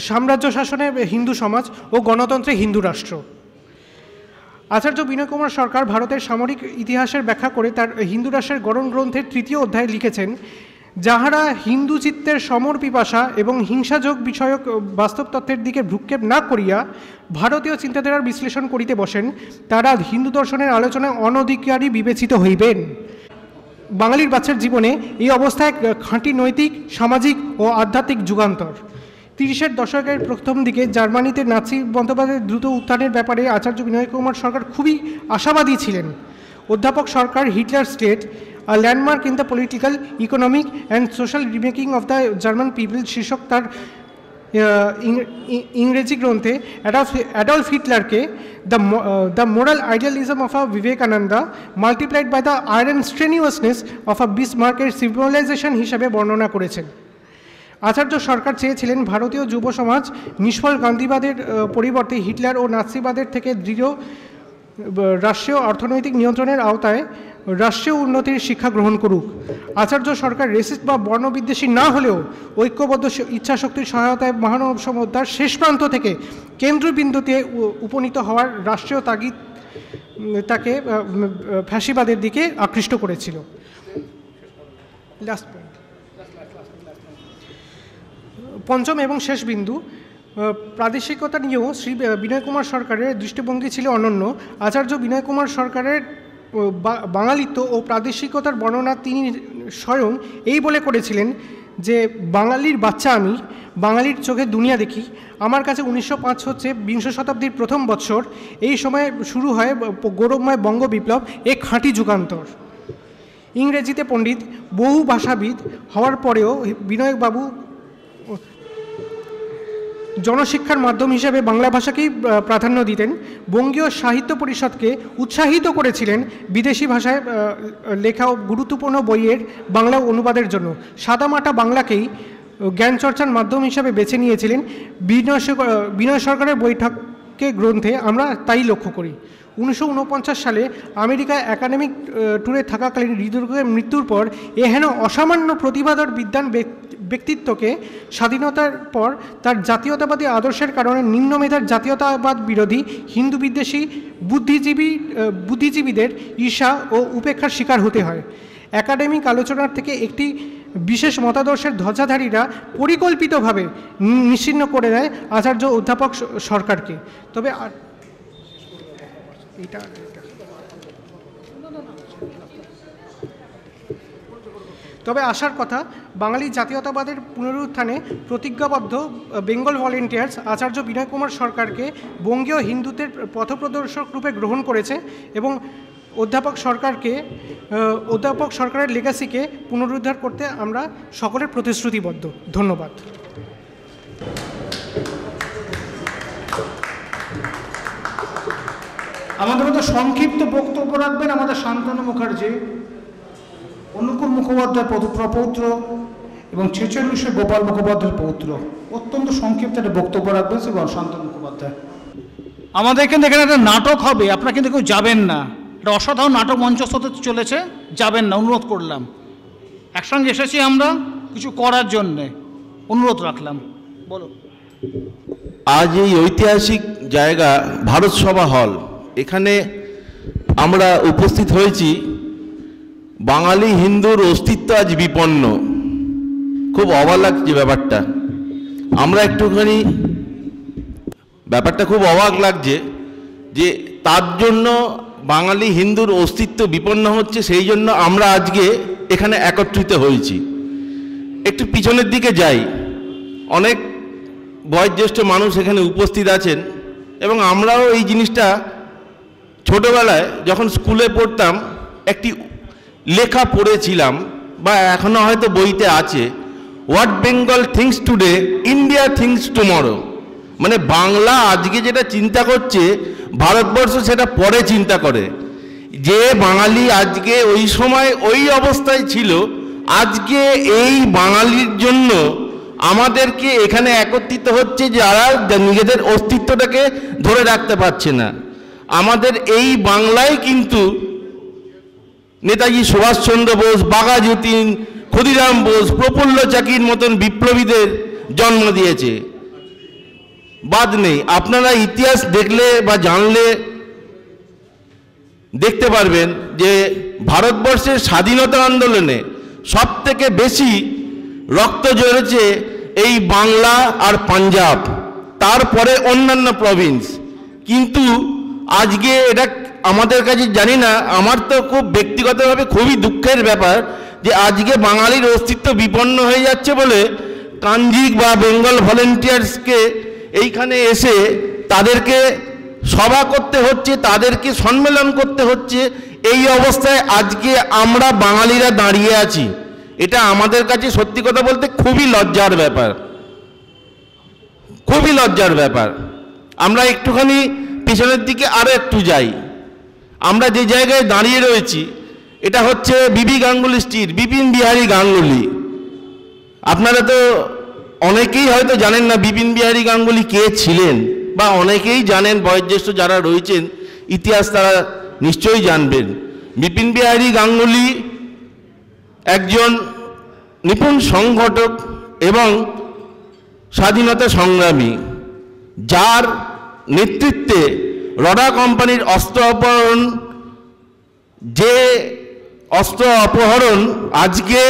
সাম্রাজ্য শাসনে হিন্দু সমাজ ও গণতন্ত্রে হিন্দু রাষ্ট্র। আচার্য বিনয় কুমার সরকার ভারতের সামরিক ইতিহাসের ব্যাখ্যা করে তার হিন্দু রাষ্ট্রের গঠন গ্রন্থের 3য় অধ্যায়ে লিখেছেন, যাহারা হিন্দু চিত্তের সমর পিপাসা এবং হিংসাযোগ বিষয়ক বাস্তব তত্ত্বের দিকে ভ্রুক্ষেপ না করিয়া ভারতীয় চিন্তাধারার বিশ্লেষণ করিতে বসেন, তারা হিন্দু দর্শনের আলোচনায় অনধিকারী বিবেচিত হইবেন। বাঙালির বাচ্চার জীবনে এই অবস্থায় খাঁটি নৈতিক, সামাজিক ও আধ্যাত্মিক যুগান্তর। 30-এর দশকের প্রথম দিকে জার্মানিতে নাৎসি মতবাদের দ্রুত উত্থানের ব্যাপারে আচার্য বিনয় কুমার সরকার খুবই আশাবাদী ছিলেন। অধ্যাপক Sarkar Hitler state, a landmark in the political, economic and social remaking of the German people শীর্ষক তার ইংরেজি গ্রন্থে অ্যাডলফ হিটলারকে the moral idealism of a Vivekananda multiplied by the iron strenuousness of a বিসমার্কের সিভিলাইজেশন হিসাবে বর্ণনা করেছেন। আচার্য সরকার চেয়েছিলেন ভারতীয় যুব সমাজ নিষ্ফল গান্ধীবাদের পরিবর্তে হিটলার ও নাৎসিবাদের থেকে দৃঢ় রাষ্ট্রীয় অর্থনৈতিক নিয়ন্ত্রণের আওতায় রাষ্ট্রীয় উন্নতির শিক্ষা গ্রহণ করুক। আচার্য সরকার রেসিস্ট বা বর্ণবিদ্বেষী না হলেও ঐক্যবদ্ধ ইচ্ছাশক্তির সহায়তায় মহানব সভ্যতার শেষ প্রান্ত থেকে কেন্দ্রবিন্দুতে উপনীত হওয়ার রাষ্ট্রীয় তাগিদ তাকে ফ্যাসিবাদের দিকে আকৃষ্ট করেছিল। লাস্ট পয়েন্ট, পঞ্চম এবং শেষ বিন্দু, প্রাদেশিকতা নিয়েও শ্রী বিনয় কুমার সরকারের দৃষ্টিভঙ্গি ছিল অনন্য। আচার্য বিনয় কুমার সরকারের বাঙালিত্ব ও প্রাদেশিকতার বর্ণনা তিনি স্বয়ং এই বলে করেছিলেন যে, বাঙালির বাচ্চা আমি, বাঙালির চোখে দুনিয়া দেখি। আমার কাছে 1905 হচ্ছে বিংশ শতাব্দীর প্রথম বৎসর। এই সময় শুরু হয় গৌরবময় বঙ্গ বিপ্লব, এক খাঁটি যুগান্তর। ইংরেজিতে পণ্ডিত, বহু ভাষাবিদ হওয়ার পরেও বিনয়বাবু জনশিক্ষার মাধ্যম হিসেবে বাংলা ভাষাকেই প্রাধান্য দিতেন। বঙ্গীয় সাহিত্য পরিষদকে উৎসাহিত করেছিলেন বিদেশি ভাষায় লেখা গুরুত্বপূর্ণ বইয়ের বাংলা অনুবাদের জন্য। সাদামাটা বাংলাকেই জ্ঞানচর্চার মাধ্যম হিসাবে বেছে নিয়েছিলেন। বিনয় সরকারের বৈঠকে গ্রন্থে আমরা তাই লক্ষ্য করি। 1949 সালে আমেরিকায় একাডেমিক ট্যুরে থাকাকালীন হৃদরোগের মৃত্যুর পর এহেন অসামান্য প্রতিভাধর বিদ্বান ব্যক্তিত্বকে স্বাধীনতার পর তার জাতীয়তাবাদী আদর্শের কারণে নিম্নমেধার জাতীয়তাবাদ বিরোধী হিন্দু বিদ্বেষী বুদ্ধিজীবীদের ঈর্ষা ও উপেক্ষার শিকার হতে হয়। একাডেমিক আলোচনার থেকে একটি বিশেষ মতাদর্শের ধ্বজাধারীরা পরিকল্পিতভাবে নিশ্চিহ্ন করে দেয় আচার্য অধ্যাপক সরকারকে। তবে আসার কথা, বাঙালি জাতীয়তাবাদের পুনরুত্থানে প্রতিজ্ঞাবদ্ধ বেঙ্গল ভলেন্টিয়ার্স আচার্য বিনয় কুমার সরকারকে বঙ্গীয় হিন্দুত্বের পথপ্রদর্শক রূপে গ্রহণ করেছে এবং অধ্যাপক সরকারের লেগাসিকে পুনরুদ্ধার করতে আমরা সকলের প্রতিশ্রুতিবদ্ধ। ধন্যবাদ। আমাদের মধ্যে সংক্ষিপ্ত বক্তব্য রাখবেন আমাদের শান্তনু মুখার্জি, অনুকূল মুখোপাধ্যায়ের প্রপৌত্র এবং ছেচল্লিশে গোপাল মুখোপাধ্যায়ের পৌত্র। অত্যন্ত সংক্ষিপ্ত একটা বক্তব্য রাখবেন এবং শান্তনু মুখোপাধ্যায়। আমাদের এখানে একটা নাটক হবে, আপনারা কিন্তু কেউ যাবেন না। একটা অসাধারণ নাটক মঞ্চস্থ হতে চলেছে, যাবেন না, অনুরোধ করলাম। একসঙ্গে এসেছি আমরা কিছু করার জন্যে, অনুরোধ রাখলাম। বলো। আজ এই ঐতিহাসিক জায়গা ভারত সভা হল, এখানে আমরা উপস্থিত হয়েছি। বাঙালি হিন্দুর অস্তিত্ব আজ বিপন্ন, খুব অবাক লাগছে ব্যাপারটা। আমরা একটুখানি ব্যাপারটা খুব অবাক লাগছে যে তার জন্য বাঙালি হিন্দুর অস্তিত্ব বিপন্ন হচ্ছে, সেই জন্য আমরা আজকে এখানে একত্রিত হয়েছি। একটু পিছনের দিকে যাই, অনেক বয়োজ্যেষ্ঠ মানুষ এখানে উপস্থিত আছেন। এবং আমরাও এই জিনিসটা ছোটোবেলায় যখন স্কুলে পড়তাম একটি লেখা পড়েছিলাম, বা এখনও হয়তো বইতে আছে, what Bengal things today India things tomorrow. মানে বাংলা আজকে যেটা চিন্তা করছে ভারতবর্ষ সেটা পরে চিন্তা করে। যে বাঙালি আজকে ওই সময় ওই অবস্থায় ছিল, আজকে এই বাঙালির জন্য আমাদেরকে এখানে একত্রিত হচ্ছে যারা নিজেদের অস্তিত্বটাকে ধরে রাখতে পারছে না। আমাদের এই বাংলায় কিন্তু নেতাজি সুভাষচন্দ্র বোস, বাঘা যতীন, ক্ষুদিরাম বোস, প্রফুল্ল চাকির মতন বিপ্লবীদের জন্ম দিয়েছে, বাদ নেই। আপনারা ইতিহাস দেখলে বা জানলে দেখতে পারবেন যে ভারতবর্ষের স্বাধীনতা আন্দোলনে সব থেকে বেশি রক্ত ঝরেছে এই বাংলা আর পাঞ্জাব, তারপরে অন্যান্য প্রভিন্স। কিন্তু আজকে এটা আমাদের কাছে, জানি না, আমার তো খুব ব্যক্তিগতভাবে খুবই দুঃখের ব্যাপার যে আজকে বাঙালির অস্তিত্ব বিপন্ন হয়ে যাচ্ছে বলে কাঞ্জিক বা বেঙ্গল ভলেন্টিয়ার্সকে এইখানে এসে তাদেরকে সভা করতে হচ্ছে, তাদেরকে সম্মেলন করতে হচ্ছে। এই অবস্থায় আজকে আমরা বাঙালিরা দাঁড়িয়ে আছি, এটা আমাদের কাছে সত্যি কথা বলতে খুবই লজ্জার ব্যাপার, খুবই লজ্জার ব্যাপার। আমরা একটুখানি পিছনের দিকে আরও একটু যাই। আমরা যে জায়গায় দাঁড়িয়ে রয়েছি এটা হচ্ছে বিবি গাঙ্গুলি স্ট্রিট, বিপিন বিহারী গাঙ্গুলি। আপনারা তো অনেকেই হয়তো জানেন না বিপিন বিহারী গাঙ্গুলি কে ছিলেন, বা অনেকেই জানেন, বয়োজ্যেষ্ঠ যারা রয়েছেন ইতিহাস তারা নিশ্চয়ই জানবেন। বিপিন বিহারী গাঙ্গুলি একজন নিপুণ সংগঠক এবং স্বাধীনতা সংগ্রামী, যার নেতৃত্বে রডা কোম্পানির অস্ত্র অপহরণ, যে অস্ত্র অপহরণ আজকে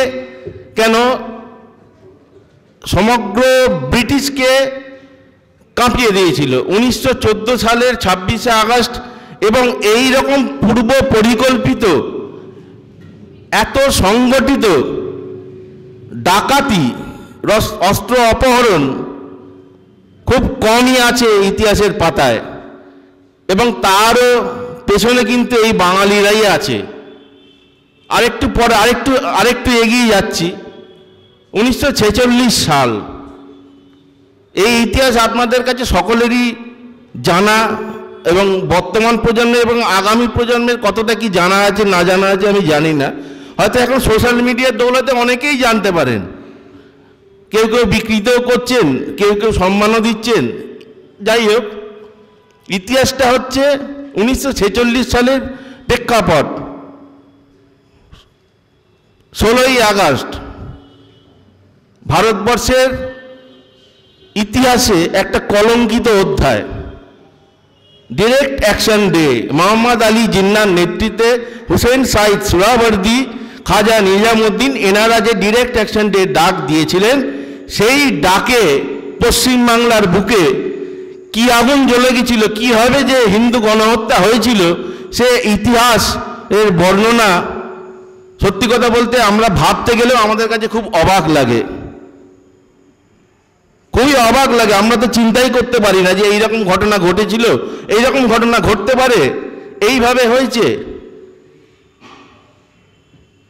কেন সমগ্র ব্রিটিশকে কাঁপিয়ে দিয়েছিল 1914 সালের 26শে আগস্ট। এবং এই রকম পূর্ব পরিকল্পিত এত সংগঠিত ডাকাতি, অস্ত্র অপহরণ খুব কমই আছে ইতিহাসের পাতায়, এবং তারও পেছনে কিন্তু এই বাঙালিরাই আছে। আরেকটু পরে আরেকটু এগিয়ে যাচ্ছি, 1946 সাল। এই ইতিহাস আপনাদের কাছে সকলেরই জানা, এবং বর্তমান প্রজন্ম এবং আগামী প্রজন্মের কতটা কি জানা আছে না জানা আছে আমি জানি না। হয়তো এখন সোশ্যাল মিডিয়ার দৌলতে অনেকেই জানতে পারেন, কেউ কেউ বিকৃতও করছেন, কেউ কেউ সম্মানও দিচ্ছেন। যাই হোক, ইতিহাসটা হচ্ছে 1946 সালের প্রেক্ষাপট। 16ই আগস্ট ভারতবর্ষের ইতিহাসে একটা কলঙ্কিত অধ্যায়। Direct action day, Mohammad Ali জিন্নার নেতৃত্বে হুসেন সাইদ সুহরাওয়ার্দী, খাজা নিজামুদ্দিন, এনারা যে ডিরেক্ট অ্যাকশন ডে ডাক দিয়েছিলেন, সেই ডাকে পশ্চিমবাংলার বুকে কি আগুন জ্বলে গেছিল, কীভাবে যে হিন্দু গণহত্যা হয়েছিল, সে ইতিহাস এর বর্ণনা সত্যি কথা বলতে আমরা ভাবতে গেলেও আমাদের কাছে খুব অবাক লাগে, খুবই অবাক লাগে। আমরা তো চিন্তাই করতে পারি না যে এইরকম ঘটনা ঘটেছিল, এইরকম ঘটনা ঘটতে পারে, এইভাবে হয়েছে।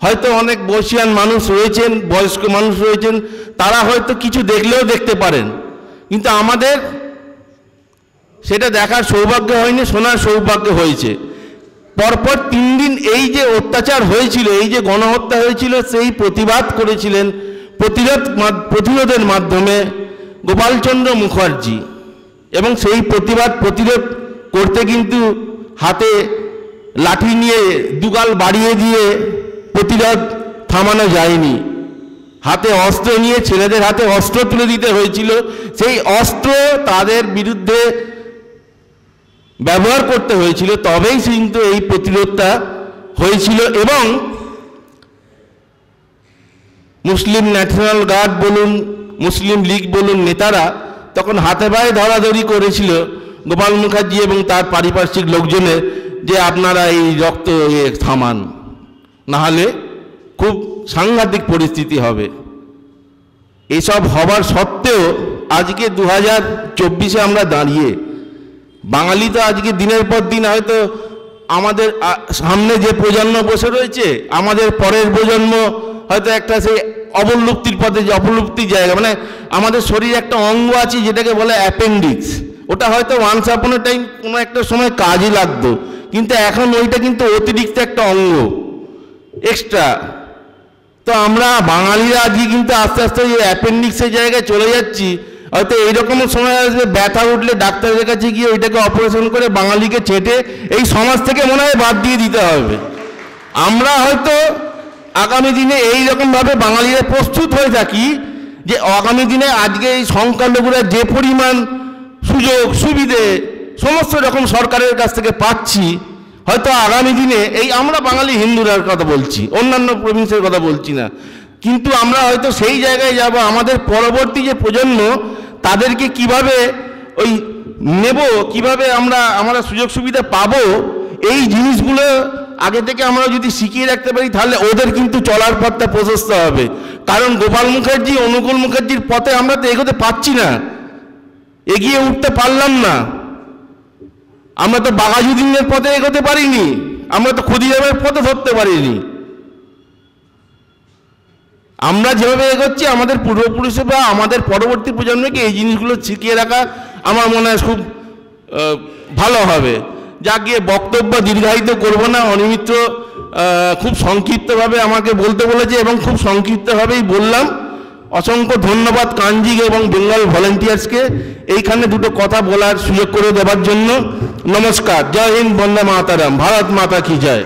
হয়তো অনেক বয়সিয়ান মানুষ রয়েছেন, বয়স্ক মানুষ রয়েছেন, তারা হয়তো কিছু দেখলেও দেখতে পারেন, কিন্তু আমাদের সেটা দেখার সৌভাগ্য হয়নি, শোনার সৌভাগ্য হয়েছে। পরপর 3 দিন এই যে অত্যাচার হয়েছিল, এই যে গণহত্যা হয়েছিল, সেই প্রতিবাদ করেছিলেন, প্রতিরোধের মাধ্যমে গোপালচন্দ্র মুখার্জি। এবং সেই প্রতিরোধ করতে কিন্তু হাতে লাঠি নিয়ে দুগাল বাড়িয়ে দিয়ে প্রতিরোধ থামানো যায়নি, হাতে অস্ত্র নিয়ে ছেলেদের হাতে অস্ত্র তুলে দিতে হয়েছিল। সেই অস্ত্র তাদের বিরুদ্ধে ব্যবহার করতে হয়েছিল, তবেই কিন্তু এই প্রতিরোধটা হয়েছিল। এবং মুসলিম ন্যাশনাল গার্ড বলুন, মুসলিম লীগ বলুন, নেতারা তখন হাতে পায়ে ধরাধরি করেছিল গোপাল মুখার্জি এবং তার পারিপার্শ্বিক লোকজনের, যে আপনারা এই রক্ত থামান, নাহলে খুব সাংঘাতিক পরিস্থিতি হবে। এসব হবার সত্ত্বেও আজকে 2024-এ আমরা দাঁড়িয়ে বাঙালি তো আজকে দিনের পর দিন হয়তো আমাদের সামনে যে প্রজন্ম বসে রয়েছে, আমাদের পরের প্রজন্ম হয়তো একটা সেই অবলুপ্তির পথে, যে অবলুপ্তির জায়গা, মানে আমাদের শরীরে একটা অঙ্গ আছে যেটাকে বলে অ্যাপেন্ডিক্স, ওটা হয়তো ওয়ান্স আপন এ টাইম কোনো একটা সময় কাজে লাগতো, কিন্তু এখন ওইটা কিন্তু অতিরিক্ত একটা অঙ্গ, এক্সট্রা। তো আমরা বাঙালিরা আজকে কিন্তু আস্তে আস্তে ওই অ্যাপেন্ডিক্সের জায়গায় চলে যাচ্ছি। হয়তো এইরকম সময় আসবে ব্যথা উঠলে ডাক্তারের কাছে গিয়ে ওইটাকে অপারেশন করে বাঙালিকে চেটে এই সমাজ থেকে মনে হয় বাদ দিয়ে দিতে হবে। আমরা হয়তো আগামী দিনে এই রকমভাবে বাঙালিরা প্রস্তুত হয়ে থাকি যে আগামী দিনে আজকে এই সংখ্যালঘুরা যে পরিমাণ সুযোগ সুবিধে সমস্ত রকম সরকারের কাছ থেকে পাচ্ছি, হয়তো আগামী দিনে এই আমরা বাঙালি হিন্দুরার কথা বলছি, অন্যান্য প্রভিন্সের কথা বলছি না, কিন্তু আমরা হয়তো সেই জায়গায় যাব, আমাদের পরবর্তী যে প্রজন্ম তাদেরকে কিভাবে ওই নেব, কিভাবে আমরা সুযোগ সুবিধা পাবো, এই জিনিসগুলো আগে থেকে আমরা যদি শিখিয়ে রাখতে পারি তাহলে ওদের কিন্তু চলার পথটা প্রশস্ত হবে। কারণ গোপাল মুখার্জি, অনুকূল মুখার্জির পথে আমরা তো এগোতে পারছি না, এগিয়ে উঠতে পারলাম না। আমরা তো বাঘাযতীনের পথে এগোতে পারিনি, আমরা তো ক্ষুদিরামের পথে ধরতে পারিনি। আমরা যেভাবে এগোচ্ছি আমাদের পূর্বপুরুষে বা আমাদের পরবর্তী প্রজন্মকে এই জিনিসগুলো শিখিয়ে রাখা আমার মনে হয় খুব ভালো হবে। যা গিয়ে বক্তব্য দীর্ঘায়িত করব না, অনিমিত্র খুব সংক্ষিপ্তভাবে আমাকে বলতে বলেছে এবং খুব সংক্ষিপ্তভাবেই বললাম। অসংখ্য ধন্যবাদ কাঞ্জি এবং বেঙ্গল ভলেন্টিয়ার্সকে এইখানে দুটো কথা বলার সুযোগ করে দেওয়ার জন্য। নমস্কার, জয় হিন্দ, বন্দে মাতারাম, ভারত মাতা কি জয়।